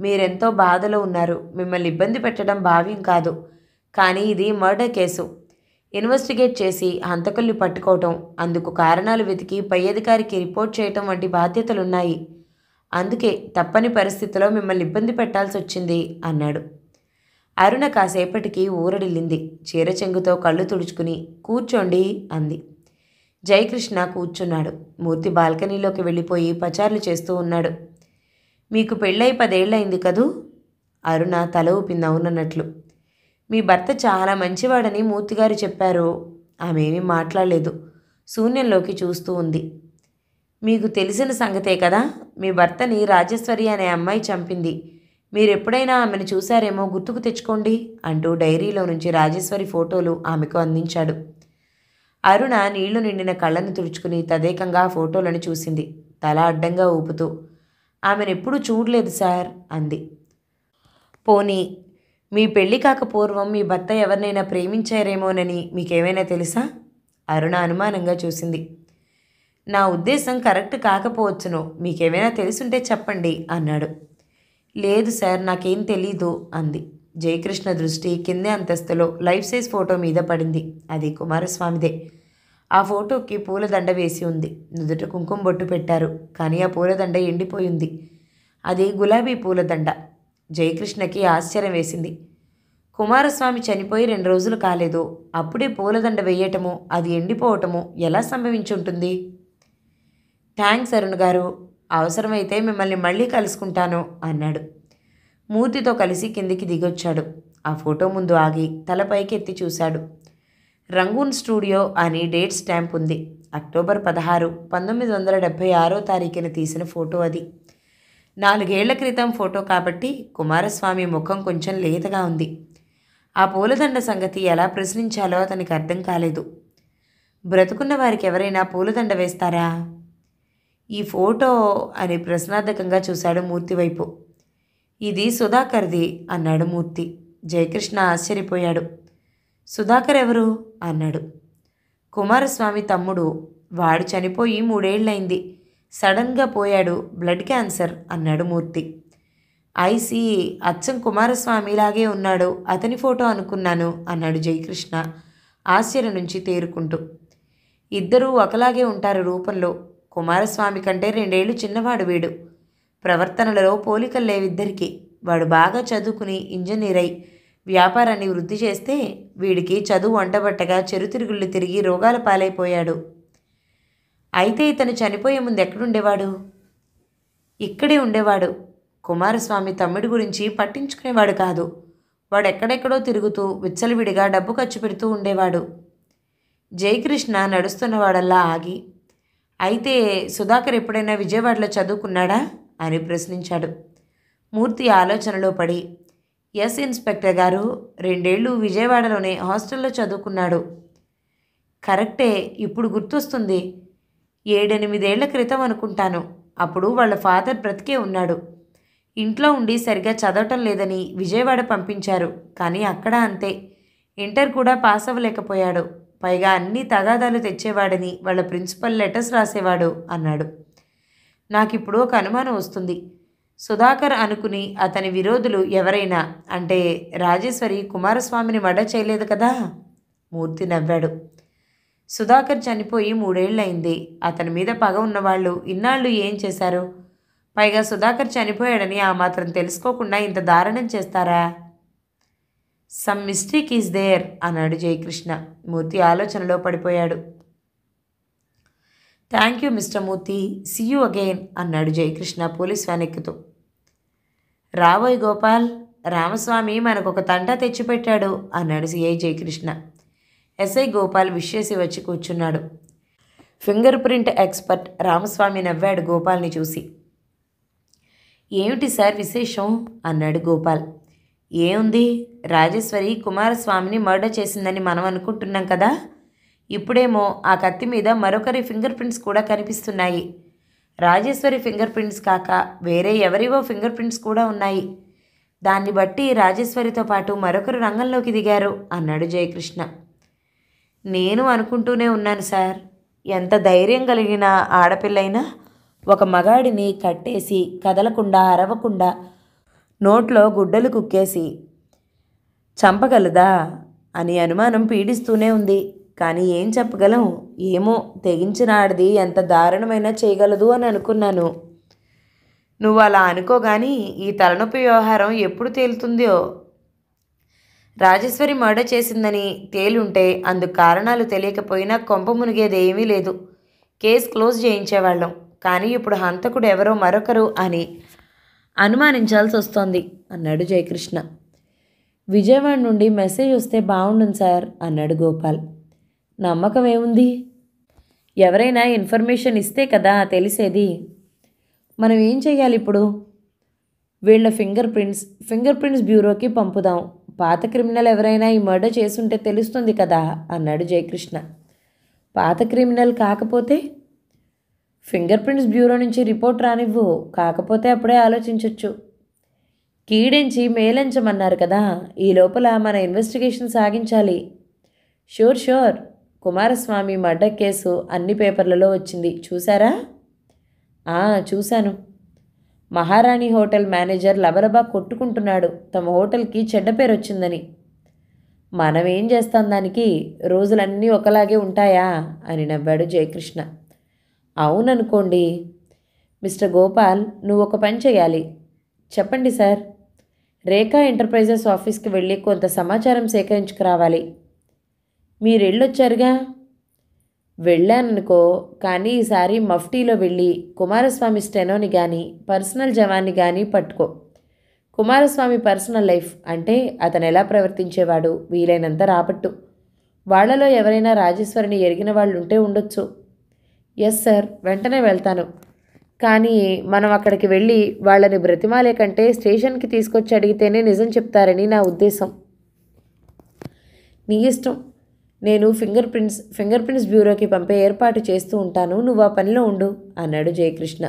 మీరెంతో బాధలో ఉన్నారు. మిమ్మల్ని ఇబ్బంది పెట్టడం భావ్యం కాదు. కానీ ఇది మర్డర్ కేసు. ఇన్వెస్టిగేట్ చేసి హంతకుల్ని పట్టుకోవటం, అందుకు కారణాలు వెతికి పై అధికారికి రిపోర్ట్ చేయటం వంటి బాధ్యతలున్నాయి. అందుకే తప్పని పరిస్థితిలో మిమ్మల్ని ఇబ్బంది పెట్టాల్సి వచ్చింది అన్నాడు. అరుణ కాసేపటికి ఊరడిల్లింది. చీర చెంగుతో కళ్ళు తుడుచుకుని కూర్చోండి అంది. జయకృష్ణ కూర్చున్నాడు. మూర్తి బాల్కనీలోకి వెళ్ళిపోయి పచార్లు చేస్తూ ఉన్నాడు. మీకు పెళ్ళై 10 ఏళ్ళయింది కదూ? అరుణ తల ఊపింది అవునన్నట్లు. మీ భర్త చాలా మంచివాడని మూర్తిగారు చెప్పారు. ఆమె ఏమీ మాట్లాడలేదు. శూన్యంలోకి చూస్తూ ఉంది. మీకు తెలిసిన సంగతే కదా, మీ భర్తని రాజేశ్వరి అనే అమ్మాయి చంపింది. మీరెప్పుడైనా ఆమెను చూశారేమో గుర్తుకు తెచ్చుకోండి అంటూ డైరీలో నుంచి రాజేశ్వరి ఫోటోలు ఆమెకు అందించాడు. అరుణ నీళ్లు నిండిన కళ్ళను తుడుచుకుని తదేకంగా ఆ ఫోటోలను చూసింది. తల అడ్డంగా ఊపుతూ, ఆమెనెప్పుడూ చూడలేదు సార్ అంది. పోనీ మీ పెళ్లి కాక పూర్వం మీ భర్త ఎవరినైనా ప్రేమించారేమోనని మీకేమైనా తెలుసా? అరుణ అనుమానంగా చూసింది. నా ఉద్దేశం కరెక్ట్ కాకపోవచ్చును, మీకేమైనా తెలుసుంటే చెప్పండి అన్నాడు. లేదు సార్, నాకేం తెలీదు అంది. జయకృష్ణ దృష్టి కిందే అంతస్తులో లైఫ్ సైజ్ ఫోటో మీద పడింది. అది కుమారస్వామిదే. ఆ ఫోటోకి పూలదండ వేసి ఉంది. నుదుట కుంకుమ బొట్టు పెట్టారు, కానీ ఆ పూలదండ ఎండిపోయింది. అది గులాబీ పూలదండ. జయకృష్ణకి ఆశ్చర్యం వేసింది. కుమారస్వామి చనిపోయి 2 రోజులు కాలేదు, అప్పుడే పూలదండ వేయటము, అది ఎండిపోవటము ఎలా సంభవించుంటుంది? థ్యాంక్స్ అరుణ్ గారు, అవసరమైతే మిమ్మల్ని మళ్ళీ కలుసుకుంటాను అన్నాడు. మూర్తితో కలిసి కిందికి దిగొచ్చాడు. ఆ ఫోటో ముందు ఆగి తల పైకెత్తి చూశాడు. రంగూన్ స్టూడియో అని డేట్ స్టాంప్ ఉంది. అక్టోబర్ 16, 1976 తీసిన ఫోటో అది. 4 ఏళ్ల క్రితం ఫోటో కాబట్టి కుమారస్వామి ముఖం కొంచెం లేతగా ఉంది. ఆ పూలదండ సంగతి ఎలా ప్రశ్నించాలో అతనికి అర్థం కాలేదు. బ్రతుకున్న వారికి ఎవరైనా పూలదండ వేస్తారా? ఈ ఫోటో అని ప్రశ్నార్థకంగా చూశాడు మూర్తి వైపు. ఇది సుధాకర్ది అన్నాడు మూర్తి. జయకృష్ణ ఆశ్చర్యపోయాడు. సుధాకర్ ఎవరు అన్నాడు. కుమారస్వామి తమ్ముడు. వాడు చనిపోయి 3 ఏళ్లైంది. సడన్గా పోయాడు, బ్లడ్ క్యాన్సర్ అన్నాడు మూర్తి. ఐసి, అచ్చం కుమారస్వామిలాగే ఉన్నాడు, అతని ఫోటో అనుకున్నాను అన్నాడు జయకృష్ణ ఆశ్చర్యం నుంచి తేరుకుంటూ. ఇద్దరూ ఒకలాగే ఉంటారు రూపంలో. కుమారస్వామి కంటే 2 ఏళ్లు చిన్నవాడు వీడు. ప్రవర్తనలలో పోలికలు లేవిద్దరికీ. వాడు బాగా చదువుకుని ఇంజనీర్ అయి వ్యాపారాన్ని వృద్ధి చేస్తే వీడికి చదువు వంటబట్టగా చెరుతిరుగుళ్ళు తిరిగి రోగాల పాలైపోయాడు. అయితే ఇతను చనిపోయే ముందు ఎక్కడుండేవాడు? ఇక్కడే ఉండేవాడు. కుమారస్వామి తమ్ముడి గురించి పట్టించుకునేవాడు కాదు. వాడు ఎక్కడెక్కడో తిరుగుతూ విచ్చలవిడిగా డబ్బు ఖర్చు పెడుతూ ఉండేవాడు. జయకృష్ణ నడుస్తున్నవాడల్లా ఆగి, అయితే సుధాకర్ ఎప్పుడైనా విజయవాడలో చదువుకున్నాడా అని ప్రశ్నించాడు. మూర్తి ఆలోచనలో పడి, ఎస్ ఇన్స్పెక్టర్ గారు, 2 ఏళ్ళు విజయవాడలోనే హాస్టల్లో చదువుకున్నాడు. కరెక్టే, ఇప్పుడు గుర్తొస్తుంది. 7-8 ఏళ్ల క్రితం అనుకుంటాను. అప్పుడు వాళ్ళ ఫాదర్ బ్రతికే ఉన్నాడు. ఇంట్లో ఉండి సరిగా చదవటం లేదని విజయవాడ పంపించారు. కానీ అక్కడ అంతే, ఇంటర్ కూడా పాస్ అవ్వలేకపోయాడు. పైగా అన్ని తగాదాలు తెచ్చేవాడని వాళ్ళ ప్రిన్సిపల్ లెటర్స్ రాసేవాడు అన్నాడు. నాకిప్పుడు ఒక అనుమానం వస్తుంది. సుధాకర్ అనుకుని అతని విరోధులు ఎవరైనా, అంటే రాజేశ్వరి కుమారస్వామిని మర్డర్ చేయలేదు కదా? మూర్తి నవ్వాడు. సుధాకర్ చనిపోయి 3 ఏళ్లయింది. అతని మీద పగ ఉన్నవాళ్ళు ఇన్నాళ్ళు ఏం చేశారు? పైగా సుధాకర్ చనిపోయాడని ఆ మాత్రం తెలుసుకోకుండా ఇంత దారుణం చేస్తారా? సమ్ మిస్టేక్ ఈజ్ దేర్ అన్నాడు జయకృష్ణ. మూర్తి ఆలోచనలో పడిపోయాడు. Thank you mister Murthy, see you again అన్నాడు జయకృష్ణ పోలీస్ వ్యాన్ ఎక్కుతూ. రాబోయ్ గోపాల్, రామస్వామి మనకొక తంట తెచ్చిపెట్టాడు అన్నాడు CI Jayakrishna. SI Gopal wish చేసి వచ్చి కూర్చున్నాడు. ఫింగర్ ప్రింట్ ఎక్స్పర్ట్ రామస్వామి నవ్వాడు గోపాల్ని చూసి. ఏమిటి సార్ విశేషం అన్నాడు గోపాల్. ఏముంది, రాజేశ్వరి కుమారస్వామిని మర్డర్ చేసిందని మనం అనుకుంటున్నాం కదా. ఇప్పుడేమో ఆ కత్తి మీద మరొకరి ఫింగర్ ప్రింట్స్ కూడా కనిపిస్తున్నాయి. రాజేశ్వరి ఫింగర్ ప్రింట్స్ కాక వేరే ఎవరివో ఫింగర్ ప్రింట్స్ కూడా ఉన్నాయి. దాన్ని బట్టి రాజేశ్వరితో పాటు మరొకరు రంగంలోకి దిగారు అన్నాడు జయకృష్ణ. నేను అనుకుంటూనే ఉన్నాను సార్. ఎంత ధైర్యం కలిగిన ఆడపిల్లైనా ఒక మగాడిని కట్టేసి కదలకుండా అరవకుండా నోట్లో గుడ్డలు కుక్కేసి చంపగలదా అని అనుమానం పీడిస్తూనే ఉంది. కానీ ఏం చెప్పగలం? ఏమో, తెగించిన ఆడది ఎంత దారుణమైనా చేయగలదు అని అనుకున్నాను. నువ్వు అలా అనుకోగాని ఈ తలనొప్పి వ్యవహారం ఎప్పుడు తేలుతుందో. రాజేశ్వరి మర్డర్ చేసిందని తేలుంటే అందుకు కారణాలు తెలియకపోయినా కొంప మునిగేది ఏమీ లేదు. కేసు క్లోజ్ చేయించేవాళ్ళం. కానీ ఇప్పుడు హంతకుడు ఎవరో మరొకరు అని అనుమానించాల్సి వస్తోంది అన్నాడు జయకృష్ణ. విజయవాడ నుండి మెసేజ్ వస్తే బాగుండును సార్ అన్నాడు గోపాల్. నమ్మకం ఏముంది? ఎవరైనా ఇన్ఫర్మేషన్ ఇస్తే కదా తెలిసేది. మనం ఏం చేయాలి ఇప్పుడు? వీళ్ళ ఫింగర్ ప్రింట్స్ బ్యూరోకి పంపుదాం. పాత క్రిమినల్ ఎవరైనా ఈ మర్డర్ చేసుంటే తెలుస్తుంది కదా అన్నాడు జయకృష్ణ. పాత క్రిమినల్ కాకపోతే? ఫింగర్ ప్రింట్స్ బ్యూరో నుంచి రిపోర్ట్ రానివ్వు, కాకపోతే అప్పుడే ఆలోచించవచ్చు. కీడించి మేలంచమన్నారు కదా, ఈ లోపల మన ఇన్వెస్టిగేషన్ సాగించాలి. షూర్. కుమారస్వామి మర్డర్ కేసు అన్ని పేపర్లలో వచ్చింది, చూసారా? చూశాను. మహారాణి హోటల్ మేనేజర్ లబలబా కొట్టుకుంటున్నాడు తమ హోటల్కి చెడ్డ పేరు వచ్చిందని. మనం ఏం చేస్తాం దానికి? రోజులన్నీ ఒకలాగే ఉంటాయా అని నవ్వాడు జయకృష్ణ. అవుననుకోండి. మిస్టర్ గోపాల్, నువ్వు ఒక పని చేయాలి. చెప్పండి సార్. రేఖా ఎంటర్ప్రైజెస్ ఆఫీస్కి వెళ్ళి కొంత సమాచారం సేకరించుకురావాలి. మీరు వెళ్ళొచ్చారుగా? వెళ్ళాననుకో, కానీ ఈసారి మఫ్టీలో వెళ్ళి కుమారస్వామి స్టెనోని కానీ పర్సనల్ జవాన్ని కానీ పట్టుకో. కుమారస్వామి పర్సనల్ లైఫ్ అంటే అతను ఎలా ప్రవర్తించేవాడు వీలైనంత రాబట్టు. వాళ్లలో ఎవరైనా రాజేశ్వరిని ఎరిగిన వాళ్ళు ఉంటే ఉండొచ్చు. ఎస్ సార్, వెంటనే వెళ్తాను. కానీ మనం అక్కడికి వెళ్ళి వాళ్ళని బ్రతిమాలే కంటే స్టేషన్కి తీసుకొచ్చి అడిగితేనే నిజం చెప్తారని నా ఉద్దేశం. నీ ఇష్టం. నేను ఫింగర్ ప్రింట్స్ బ్యూరోకి పంపే ఏర్పాటు చేస్తూ ఉంటాను, నువ్వు ఆ పనిలో ఉండు అన్నాడు Jayakrishna.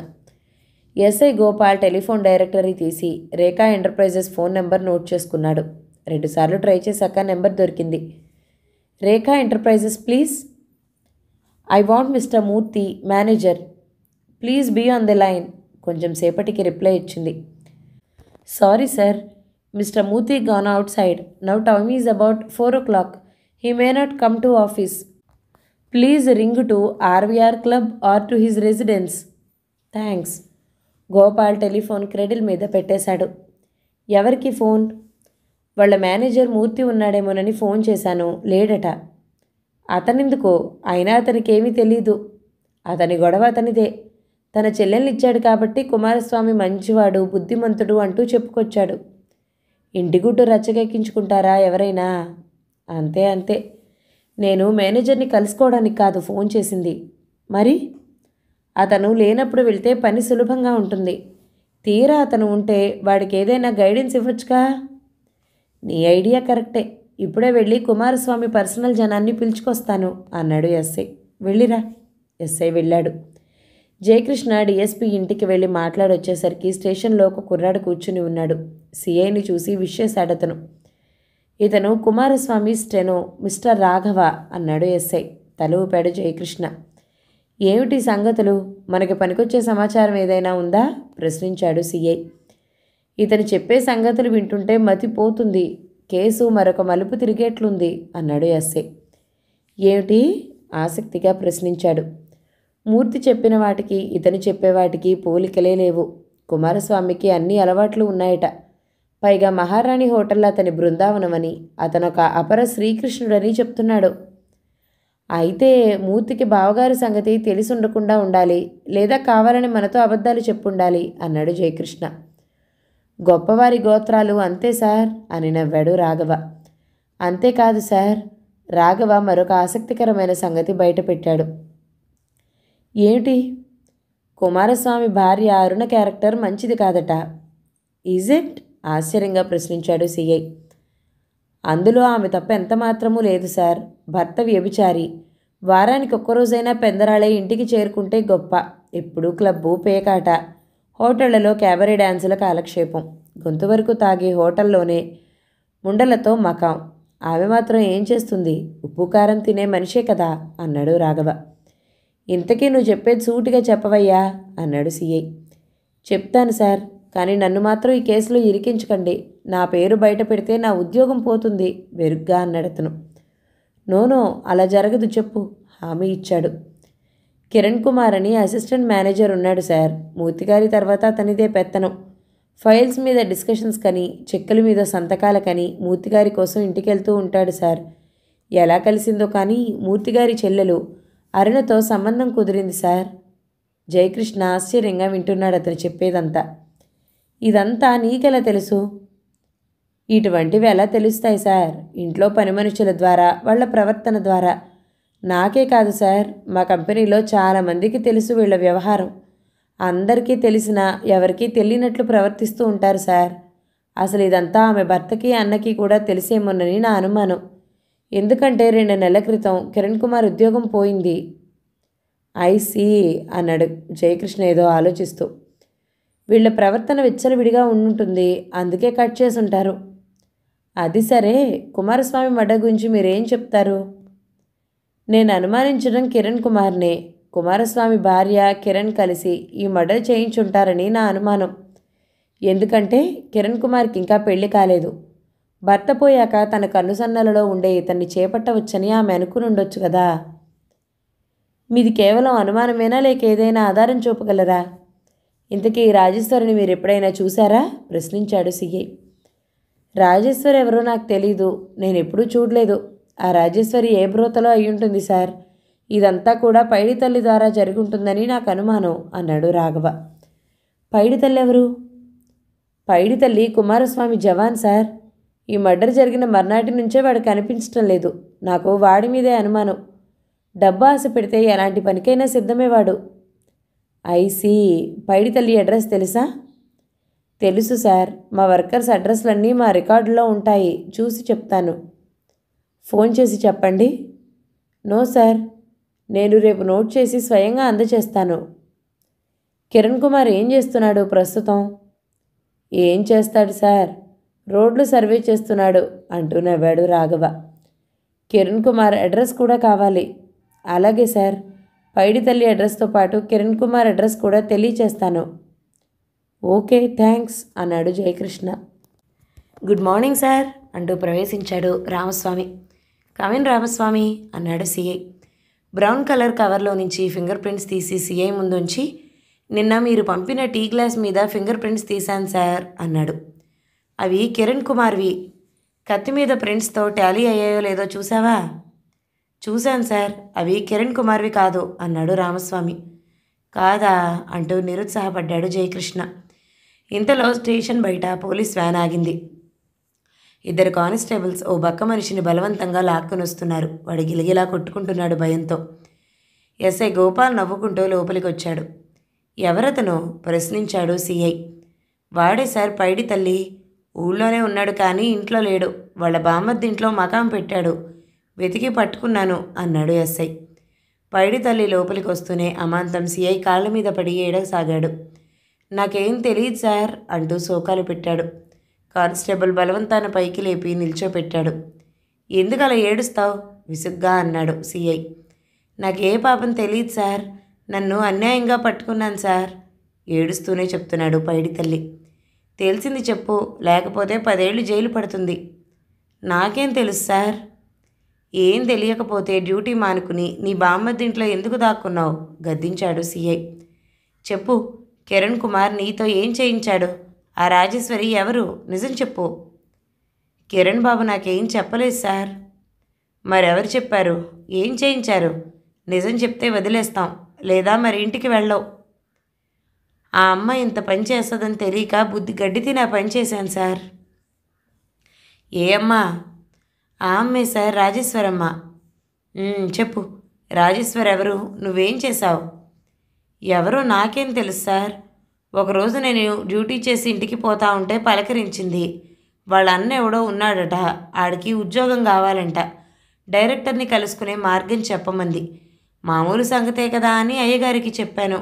SI Gopal telephone directory తీసి Rekha enterprises phone number note చేసుకున్నాడు. 2 సార్లు ట్రై చేశాక నెంబర్ దొరికింది. Rekha enterprises please. I want mister Murthy, manager. Please be on the line. కొంచెం సేపటికి రిప్లై ఇచ్చింది. Sorry sir, mister Murthy gone outside. Now time is about 4 o'clock. He may not come to office. Please ring to RVR Club or to his residence. Thanks. Gopal telephone cradle మీద పెట్టేశాడు. ఎవరికి ఫోన్? వాళ్ళ మేనేజర్ మూర్తి ఉన్నాడేమోనని ఫోన్ చేశాను, లేడట. అతనెందుకో? అయినా అతనికేమీ తెలీదు. అతని గొడవ అతనిదే. తన చెల్లెల్నిచ్చాడు కాబట్టి కుమారస్వామి మంచివాడు, బుద్ధిమంతుడు అంటూ చెప్పుకొచ్చాడు. ఇంటిగుడ్డు రచ్చకెక్కించుకుంటారా ఎవరైనా? అంతే. నేను మేనేజర్ని కలుసుకోవడానికి కాదు ఫోన్ చేసింది. మరి? అతను లేనప్పుడు వెళ్తే పని సులభంగా ఉంటుంది. తీరా అతను ఉంటే వాడికి ఏదైనా గైడెన్స్ ఇవ్వచ్చుగా. నీ ఐడియా కరెక్టే. ఇప్పుడే వెళ్ళి కుమారస్వామి పర్సనల్ జనాన్ని పిలుచుకొస్తాను అన్నాడు ఎస్ఐ. వెళ్ళిరా. ఎస్ఐ వెళ్ళాడు. జయకృష్ణ డిఎస్పీ ఇంటికి వెళ్ళి మాట్లాడొచ్చేసరికి స్టేషన్లో ఒక కుర్రాడు కూర్చుని ఉన్నాడు. సిఐని చూసి విష్ చేశాడతను. ఇతను కుమారస్వామి స్టెనో, మిస్టర్ రాఘవ అన్నాడు ఎస్ఐ. తల ఊపాడు జయకృష్ణ. ఏమిటి సంగతులు? మనకి పనికొచ్చే సమాచారం ఏదైనా ఉందా ప్రశ్నించాడు సిఐ. ఇతను చెప్పే సంగతులు వింటుంటే మతిపోతుంది. కేసు మరొక మలుపు తిరిగేట్లుంది అన్నాడు ఎస్ఐ. ఏమిటి? ఆసక్తిగా ప్రశ్నించాడు. మూర్తి చెప్పిన వాటికి ఇతను చెప్పేవాటికి పోలికలే లేవు. కుమారస్వామికి అన్ని అలవాట్లు ఉన్నాయట. పైగా మహారాణి హోటల్లో అతని బృందావనమని, అతనొక అపర శ్రీకృష్ణుడని చెప్తున్నాడు. అయితే మూర్తికి బావగారి సంగతి తెలిసి ఉండకుండా ఉండాలి, లేదా కావాలని మనతో అబద్ధాలు చెప్పుండాలి అన్నాడు జయకృష్ణ. గొప్పవారి గోత్రాలు అంతే సార్ అని నవ్వాడు రాఘవ. అంతేకాదు సార్, రాఘవ మరొక ఆసక్తికరమైన సంగతి బయటపెట్టాడు. ఏమిటి? కుమారస్వామి భార్య అరుణ క్యారెక్టర్ మంచిది కాదట. Is it? ఆశ్చర్యంగా ప్రశ్నించాడు సిఐ. అందులో ఆమె తప్ప ఎంత మాత్రమూ లేదు సార్. భర్త వ్యభిచారి. వారానికి ఒక్కరోజైనా పెందరాళే ఇంటికి చేరుకుంటే గొప్ప. ఎప్పుడూ క్లబ్బు, పేకాట, హోటళ్లలో క్యాబరే డ్యాన్సుల కాలక్షేపం, గొంతు వరకు తాగే హోటల్లోనే ముండలతో మకాం. ఆమె మాత్రం ఏం చేస్తుంది? ఉప్పు కారం తినే మనిషే కదా అన్నాడు రాఘవ. ఇంతకీ నువ్వు చెప్పేది సూటిగా చెప్పవయ్యా అన్నాడు సిఐ. చెప్తాను సార్, కానీ నన్ను మాత్రం ఈ కేసులో ఇరికించకండి. నా పేరు బయట పెడితే నా ఉద్యోగం పోతుంది వెరుగ్గా అన్నాడతను. నోనో, అలా జరగదు, చెప్పు హామీ ఇచ్చాడు. కిరణ్ కుమార్ అని అసిస్టెంట్ మేనేజర్ ఉన్నాడు సార్. మూర్తిగారి తర్వాత అతనిదే పెత్తనం. ఫైల్స్ మీద డిస్కషన్స్ కని, చెక్కుల మీద సంతకాలకని మూర్తిగారి కోసం ఇంటికెళ్తూ ఉంటాడు సార్. ఎలా కలిసిందో కానీ మూర్తిగారి చెల్లెలు అరుణతో సంబంధం కుదిరింది సార్. జయకృష్ణ ఆశ్చర్యంగా వింటున్నాడు అతను చెప్పేదంతా. ఇదంతా నీకెలా తెలుసు? ఇటువంటివి ఎలా తెలుస్తాయి సార్? ఇంట్లో పని మనుషుల ద్వారా, వాళ్ళ ప్రవర్తన ద్వారా. నాకే కాదు సార్, మా కంపెనీలో చాలామందికి తెలుసు వీళ్ళ వ్యవహారం. అందరికీ తెలిసినా ఎవరికీ తెలియనట్లు ప్రవర్తిస్తూ ఉంటారు సార్. అసలు ఇదంతా ఆమె భర్తకి అన్నకి కూడా తెలిసేమోనని నా అనుమానం. ఎందుకంటే 2 నెలల క్రితం కిరణ్ కుమార్ ఉద్యోగం పోయింది. ఐసీ అన్నాడు జయకృష్ణ ఏదో ఆలోచిస్తూ. వీళ్ళ ప్రవర్తన విచ్చలవిడిగా ఉండుంటుంది, అందుకే కట్ చేసి ఉంటారు. అది సరే, కుమారస్వామి మర్డర్ గురించి మీరేం చెప్తారు? నేను అనుమానించడం కిరణ్ కుమార్నే. కుమారస్వామి భార్య కిరణ్ కలిసి ఈ మర్డర్ చేయించుంటారని నా అనుమానం. ఎందుకంటే కిరణ్ కుమార్కి ఇంకా పెళ్లి కాలేదు. భర్త పోయాక తన కన్నుసన్నలలో ఉండే ఇతన్ని చేపట్టవచ్చని ఆమె అనుకుని ఉండొచ్చు కదా. మీది కేవలం అనుమానమేనా, లేక ఏదైనా ఆధారం చూపగలరా? ఇంతకీ రాజేశ్వరిని మీరు ఎప్పుడైనా చూశారా? ప్రశ్నించాడు సిఐ. రాజేశ్వరి ఎవరో నాకు తెలీదు, నేను ఎప్పుడూ చూడలేదు. ఆ రాజేశ్వరి ఏ బ్రోతలో అయ్యుంటుంది సార్. ఇదంతా కూడా పైడి తల్లి ద్వారా జరుగుంటుందని నాకు అనుమానం అన్నాడు రాఘవ. పైడి తల్లి ఎవరు? పైడి తల్లి కుమారస్వామి జవాన్ సార్. ఈ మర్డర్ జరిగిన మర్నాటి నుంచే వాడు కనిపించటం లేదు. నాకు వాడి మీదే అనుమానం. డబ్బు ఆశ పెడితే ఎలాంటి పనికైనా సిద్ధమే వాడు. ఐసీ. పైడి తల్లి అడ్రస్ తెలుసా? తెలుసు సార్. మా వర్కర్స్ అడ్రస్లన్నీ మా రికార్డులో ఉంటాయి, చూసి చెప్తాను. ఫోన్ చేసి చెప్పండి. నో సార్, నేను రేపు నోట్ చేసి స్వయంగా అందచేస్తాను. కిరణ్ కుమార్ ఏం చేస్తున్నాడు ప్రస్తుతం? ఏం చేస్తాడు సార్, రోడ్లు సర్వే చేస్తున్నాడు అంటూ నవ్వాడు రాఘవ. కిరణ్ కుమార్ అడ్రస్ కూడా కావాలి. అలాగే సార్, పైడి తల్లి అడ్రస్తో పాటు కిరణ్ కుమార్ అడ్రస్ కూడా తెలియచేస్తాను. ఓకే, థ్యాంక్స్ అన్నాడు జయకృష్ణ. గుడ్ మార్నింగ్ సార్ అంటూ ప్రవేశించాడు రామస్వామి. కమిన్ రామస్వామి అన్నాడు సిఐ. బ్రౌన్ కలర్ కవర్లో నుంచి ఫింగర్ ప్రింట్స్ తీసి సిఐ ముందుంచి, నిన్న మీరు పంపిన టీ గ్లాస్ మీద ఫింగర్ ప్రింట్స్ తీశాను సార్ అన్నాడు. అవి కిరణ్ కుమార్వి. కత్తి మీద ప్రింట్స్తో టాలీ అయ్యాయో లేదో చూసావా? చూశాను సార్, అవి కిరణ్ కుమార్వి కాదు అన్నాడు రామస్వామి. కాదా అంటూ నిరుత్సాహపడ్డాడు జయకృష్ణ. ఇంతలో స్టేషన్ బయట పోలీస్ వ్యాన్ ఆగింది. 2 కానిస్టేబుల్స్ ఓ బక్క మనిషిని బలవంతంగా లాక్కుని వస్తున్నారు. వాడు గిలగిలా కొట్టుకుంటున్నాడు భయంతో. ఎస్ఐ గోపాల్ నవ్వుకుంటూ లోపలికి వచ్చాడు. ఎవరతను? ప్రశ్నించాడు సిఐ. వాడే సార్ పైడి తల్లి. ఊళ్ళోనే ఉన్నాడు కానీ ఇంట్లో లేడు. వాళ్ళ బామ్మర్దింట్లో మకాం పెట్టాడు. వెతికి పట్టుకున్నాను అన్నాడు ఎస్ఐ. పైడి తల్లి లోపలికి వస్తూనే అమాంతం సిఐ కాళ్ళ మీద పడి ఏడసాగాడు. నాకేం తెలియదు సార్ అంటూ శోకాలు పెట్టాడు. కానిస్టేబుల్ బలవంతాన పైకి లేపి నిల్చోపెట్టాడు. ఎందుకు అలా ఏడుస్తావు? విసుగ్గా అన్నాడు సిఐ. నాకే పాపం తెలియదు సార్, నన్ను అన్యాయంగా పట్టుకున్నాను సార్ ఏడుస్తూనే చెప్తున్నాడు పైడి తల్లి. తెలిసింది చెప్పు, లేకపోతే 10 ఏళ్ళు జైలు పడుతుంది. నాకేం తెలుసు సార్? ఏం తెలియకపోతే డ్యూటీ మానుకుని నీ బామ్మద్దింట్లో ఎందుకు దాక్కున్నావు? గద్దించాడు సిఐ. చెప్పు, కిరణ్ కుమార్ నీతో ఏం చేయించాడు? ఆ రాజేశ్వరి ఎవరు? నిజం చెప్పు. కిరణ్ బాబు నాకేం చెప్పలేదు సార్. మరెవరు చెప్పారు? ఏం చేయించారు? నిజం చెప్తే వదిలేస్తాం, లేదా మరి ఇంటికి వెళ్ళవు. ఆ అమ్మ ఇంత పని చేస్తుందని తెలియక బుద్ధి గడ్డి తిని ఆ పని చేశాను సార్. ఏ అమ్మా? ఆ అమ్మే సార్, రాజేశ్వరమ్మ. చెప్పు, రాజేశ్వర్ ఎవరు? నువ్వేం చేశావు? ఎవరో నాకేం తెలుసు సార్. ఒకరోజు నేను డ్యూటీ చేసి ఇంటికి పోతా ఉంటే పలకరించింది. వాళ్ళ అన్న ఎవడో ఉన్నాడట, ఆడికి ఉద్యోగం కావాలంట. డైరెక్టర్ని కలుసుకునే మార్గం చెప్పమంది. మామూలు సంగతే కదా అని అయ్యగారికి చెప్పాను.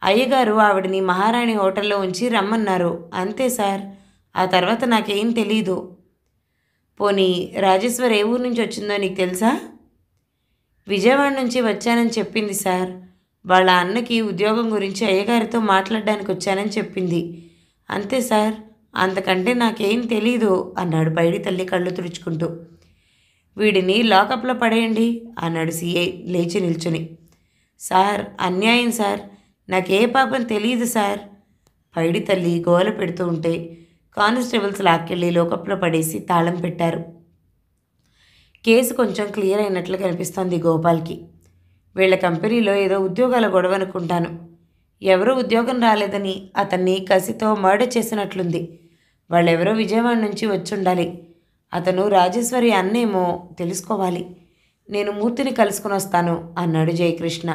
అయ్యగారు ఆవిడని మహారాణి హోటల్లో ఉంచి రమ్మన్నారు. అంతే సార్, ఆ తర్వాత నాకేం తెలీదు. పోనీ రాజేశ్వర్ ఏ ఊరు నుంచి వచ్చిందో నీకు తెలుసా? విజయవాడ నుంచి వచ్చానని చెప్పింది సార్. వాళ్ళ అన్నకి ఉద్యోగం గురించి అయ్యగారితో మాట్లాడడానికి వచ్చానని చెప్పింది. అంతే సార్, అంతకంటే నాకేం తెలీదు అన్నాడు పైడి తల్లి కళ్ళు తుడుచుకుంటూ. వీడిని లాకప్లో పడేయండి అన్నాడు సిఐ లేచి నిల్చుని. సార్, అన్యాయం సార్, నాకే పాపం తెలియదు సార్. పైడి తల్లి గోల పెడుతూ ఉంటే కానిస్టేబుల్స్ లాక్కెళ్ళి లోకప్లో పడేసి తాళం పెట్టారు. కేసు కొంచెం క్లియర్ అయినట్లు కనిపిస్తోంది గోపాల్కి. వీళ్ళ కంపెనీలో ఏదో ఉద్యోగాల గొడవ అనుకుంటాను. ఎవరో ఉద్యోగం రాలేదని అతన్ని కసితో మర్డర్ చేసినట్లుంది. వాళ్ళెవరో విజయవాడ నుంచి వచ్చుండాలి. అతను రాజేశ్వరి అన్నేమో తెలుసుకోవాలి. నేను మూర్తిని కలుసుకుని వస్తాను అన్నాడు జయకృష్ణ.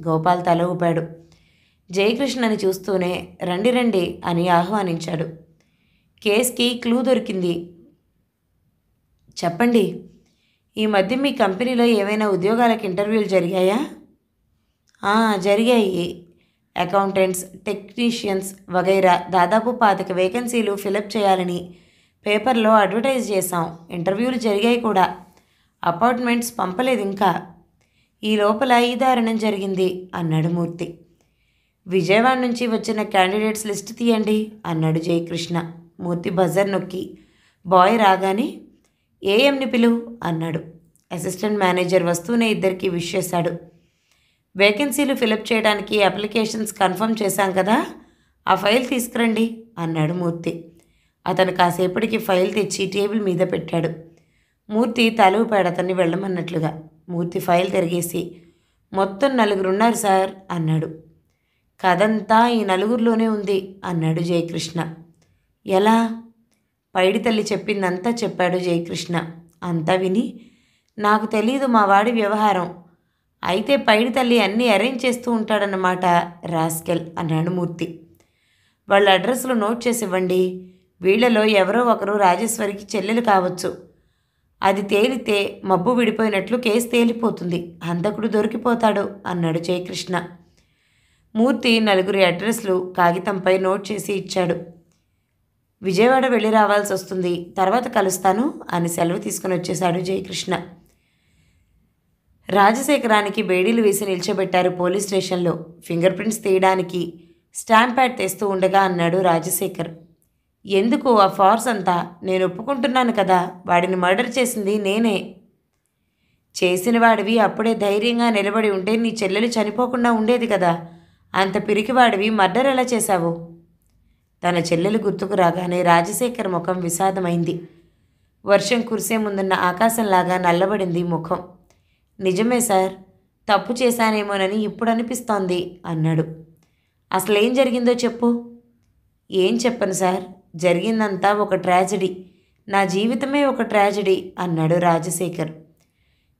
గోపాల్ తల ఊపాడు. జయకృష్ణని చూస్తూనే రండి రండి అని ఆహ్వానించాడు. కేస్కి క్లూ దొరికింది. చెప్పండి. ఈ మధ్య మీ కంపెనీలో ఏవైనా ఉద్యోగాలకు ఇంటర్వ్యూలు జరిగాయా? జరిగాయి. అకౌంటెంట్స్, టెక్నీషియన్స్ వగైరా దాదాపు 25 వేకెన్సీలు ఫిలప్ చేయాలని పేపర్లో అడ్వర్టైజ్ చేశాం. ఇంటర్వ్యూలు జరిగాయి కూడా. అపాయింట్మెంట్స్ పంపలేదు ఇంకా. ఈ లోపల ఈ దారుణం జరిగింది అన్నాడు మూర్తి. విజయవాడ నుంచి వచ్చిన క్యాండిడేట్స్ లిస్ట్ తీయండి అన్నాడు జయకృష్ణ. మూర్తి బజర్ నొక్కి బాయ్ రాగానే ఏఎంని పిలువు అన్నాడు. అసిస్టెంట్ మేనేజర్ వస్తూనే ఇద్దరికి విష్ చేశాడు. వేకెన్సీలు ఫిలప్ చేయడానికి అప్లికేషన్స్ కన్ఫర్మ్ చేశాం కదా, ఆ ఫైల్ తీసుకురండి అన్నాడు మూర్తి. అతను కాసేపటికి ఫైల్ తెచ్చి టేబుల్ మీద పెట్టాడు. మూర్తి తల ఊపాడు అతన్ని వెళ్ళమన్నట్లుగా. మూర్తి ఫైల్ తిరిగేసి మొత్తం 4 ఉన్నారు సార్ అన్నాడు. కథంతా ఈ 4లోనే ఉంది అన్నాడు జయకృష్ణ. ఎలా? పైడి తల్లి చెప్పిందంతా చెప్పాడు జయకృష్ణ. అంతా విని నాకు తెలీదు మా వాడి వ్యవహారం, అయితే పైడి తల్లి అన్నీ అరేంజ్ చేస్తూ ఉంటాడన్నమాట రాస్కెల్ అన్నాడు మూర్తి. వాళ్ళ అడ్రస్లు నోట్ చేసి ఇవ్వండి. వీళ్లలో ఎవరో ఒకరు రాజేశ్వరికి చెల్లెలు కావచ్చు. అది తేలితే మబ్బు విడిపోయినట్లు కేసు తేలిపోతుంది, హంతకుడు దొరికిపోతాడు అన్నాడు జయకృష్ణ. మూర్తి 4 అడ్రస్లు కాగితంపై నోట్ చేసి ఇచ్చాడు. విజయవాడ వెళ్ళి రావాల్సి వస్తుంది, తర్వాత కలుస్తాను అని సెలవు తీసుకుని వచ్చేశాడు జయకృష్ణ. రాజశేఖరానికి బేడీలు వేసి నిల్చోబెట్టారు పోలీస్ స్టేషన్లో. ఫింగర్ ప్రింట్స్ తీయడానికి స్టాంప్ ప్యాడ్ తెస్తూ ఉండగా అన్నాడు రాజశేఖర్. ఎందుకు ఆ ఫార్స్ అంతా? నేను ఒప్పుకుంటున్నాను కదా, వాడిని మర్డర్ చేసింది నేనే. చేసిన వాడివి అప్పుడే ధైర్యంగా నిలబడి ఉంటే నీ చెల్లెలు చనిపోకుండా ఉండేది కదా, అంత పిరికివాడివి మర్డర్ ఎలా చేశావు? తన చెల్లెలు గుర్తుకు రాగానే రాజశేఖర్ ముఖం విషాదమైంది. వర్షం కురిసే ముందున్న ఆకాశంలాగా నల్లబడింది ముఖం. నిజమే సార్, తప్పు చేశానేమోనని ఇప్పుడు అనిపిస్తోంది అన్నాడు. అసలేం జరిగిందో చెప్పు. ఏం చెప్పను సార్, జరిగిందంతా ఒక ట్రాజెడీ, నా జీవితమే ఒక ట్రాజెడీ అన్నాడు రాజశేఖర్.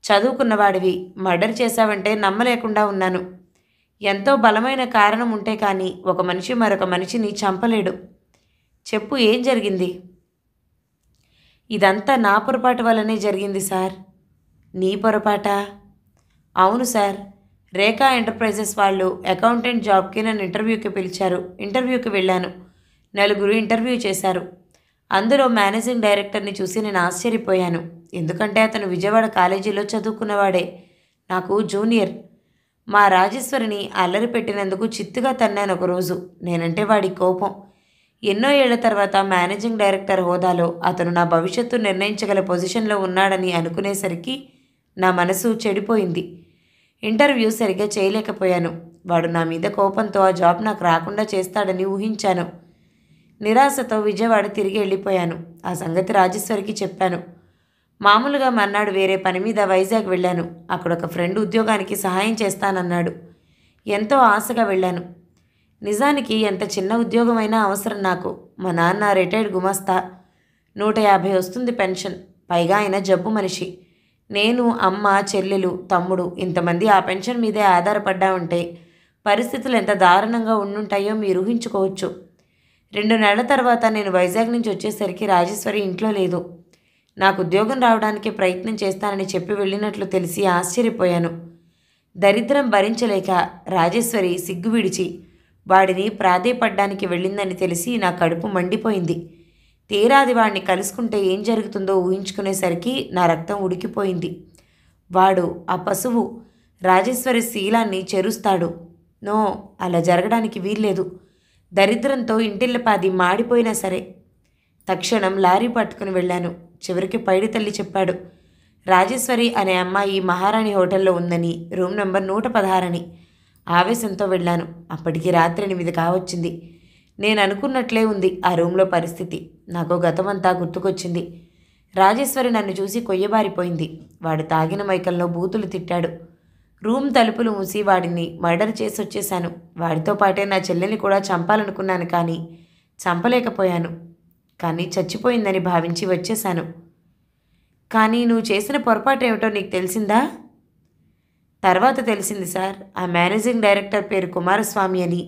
చదువుకున్నవాడివి మర్డర్ చేశావంటే నమ్మలేకుండా ఉన్నాను. ఎంతో బలమైన కారణం ఉంటే కానీ ఒక మనిషి మరొక మనిషిని చంపలేడు. చెప్పు, ఏం జరిగింది? ఇదంతా నా పొరపాటు వల్లనే జరిగింది సార్. నీ పొరపాటా? అవును సార్. రేఖా ఎంటర్ప్రైజెస్ వాళ్ళు అకౌంటెంట్ జాబ్కి నన్ను ఇంటర్వ్యూకి పిలిచారు. ఇంటర్వ్యూకి వెళ్ళాను. 4 ఇంటర్వ్యూ చేశారు. అందులో మేనేజింగ్ డైరెక్టర్ని చూసి నేను ఆశ్చర్యపోయాను. ఎందుకంటే అతను విజయవాడ కాలేజీలో చదువుకున్నవాడే, నాకు జూనియర్. మా రాజేశ్వరిని అల్లరి పెట్టినందుకు చిత్తుగా తన్నాను ఒకరోజు. నేనంటే వాడి కోపం. ఎన్నో ఏళ్ల తర్వాత మేనేజింగ్ డైరెక్టర్ హోదాలో అతను నా భవిష్యత్తు నిర్ణయించగల పొజిషన్లో ఉన్నాడని అనుకునేసరికి నా మనసు చెడిపోయింది. ఇంటర్వ్యూ సరిగ్గా చేయలేకపోయాను. వాడు నా మీద కోపంతో ఆ జాబ్ నాకు రాకుండా చేస్తాడని ఊహించాను. నిరాశతో విజయవాడ తిరిగి వెళ్ళిపోయాను. ఆ సంగతి రాజేశ్వరికి చెప్పాను. మామూలుగా మర్నాడు వేరే పని మీద వైజాగ్ వెళ్ళాను. అక్కడ ఒక ఫ్రెండ్ ఉద్యోగానికి సహాయం చేస్తానన్నాడు. ఎంతో ఆశగా వెళ్ళాను. నిజానికి ఎంత చిన్న ఉద్యోగమైనా అవసరం నాకు. మా నాన్న రిటైర్డ్ గుమాస్తా, 150 వస్తుంది పెన్షన్. పైగా ఆయన జబ్బు మనిషి. నేను, అమ్మ, చెల్లెలు, తమ్ముడు ఇంతమంది ఆ పెన్షన్ మీదే ఆధారపడ్డా ఉంటే పరిస్థితులు ఎంత దారుణంగా ఉండుంటాయో మీరు ఊహించుకోవచ్చు. 2 నెలల తర్వాత నేను వైజాగ్ నుంచి వచ్చేసరికి రాజేశ్వరి ఇంట్లో లేదు. నాకు ఉద్యోగం రావడానికి ప్రయత్నం చేస్తానని చెప్పి వెళ్ళినట్లు తెలిసి ఆశ్చర్యపోయాను. దరిద్రం భరించలేక రాజేశ్వరి సిగ్గు విడిచి వాడిని ప్రాధేయపడ్డానికి వెళ్ళిందని తెలిసి నా కడుపు మండిపోయింది. తీరాది వాడిని కలుసుకుంటే ఏం జరుగుతుందో ఊహించుకునేసరికి నా రక్తం ఉడికిపోయింది. వాడు, ఆ పశువు, రాజేశ్వరి శీలాన్ని చెరుస్తాడు. నో, అలా జరగడానికి వీల్లేదు. దరిద్రంతో ఇంటిల్లపాది మాడిపోయినా సరే. తక్షణం లారీ పట్టుకుని వెళ్ళాను. చివరికి పైడి తల్లి చెప్పాడు, రాజేశ్వరి అనే అమ్మాయి మహారాణి హోటల్లో ఉందని, రూమ్ నెంబర్ 116 అని. ఆవేశంతో వెళ్ళాను. అప్పటికి రాత్రి 8 కావచ్చింది. నేను అనుకున్నట్లే ఉంది ఆ రూమ్లో పరిస్థితి. నాకు గతమంతా గుర్తుకొచ్చింది. రాజేశ్వరి నన్ను చూసి కొయ్యబారిపోయింది. వాడు తాగిన మైకంలో బూతులు తిట్టాడు. రూమ్ తలుపులు మూసి వాడిని మర్డర్ చేసి వచ్చేశాను. వాడితో పాటే నా చెల్లెల్ని కూడా చంపాలనుకున్నాను, కానీ చంపలేకపోయాను. కానీ చచ్చిపోయిందని భావించి వచ్చేశాను. కానీ నువ్వు చేసిన పొరపాటు ఏమిటో నీకు తెలిసిందా తర్వాత తెలిసింది సార్, ఆ మేనేజింగ్ డైరెక్టర్ పేరు కుమారస్వామి అని,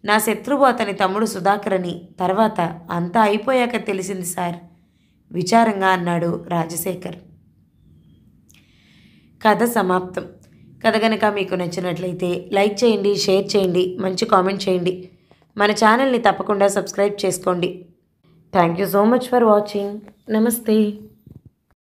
నా శత్రువు అతని తమ్ముడు సుధాకర్ అని. తర్వాత అంతా అయిపోయాక తెలిసింది సార్, విచారంగా అన్నాడు రాజశేఖర్. కథ సమాప్తం. కథ కనుక మీకు నచ్చినట్లయితే లైక్ చేయండి, షేర్ చేయండి, మంచి కామెంట్ చేయండి. మన ఛానల్ని తప్పకుండా సబ్స్క్రైబ్ చేసుకోండి. Thank you so much for watching. నమస్తే.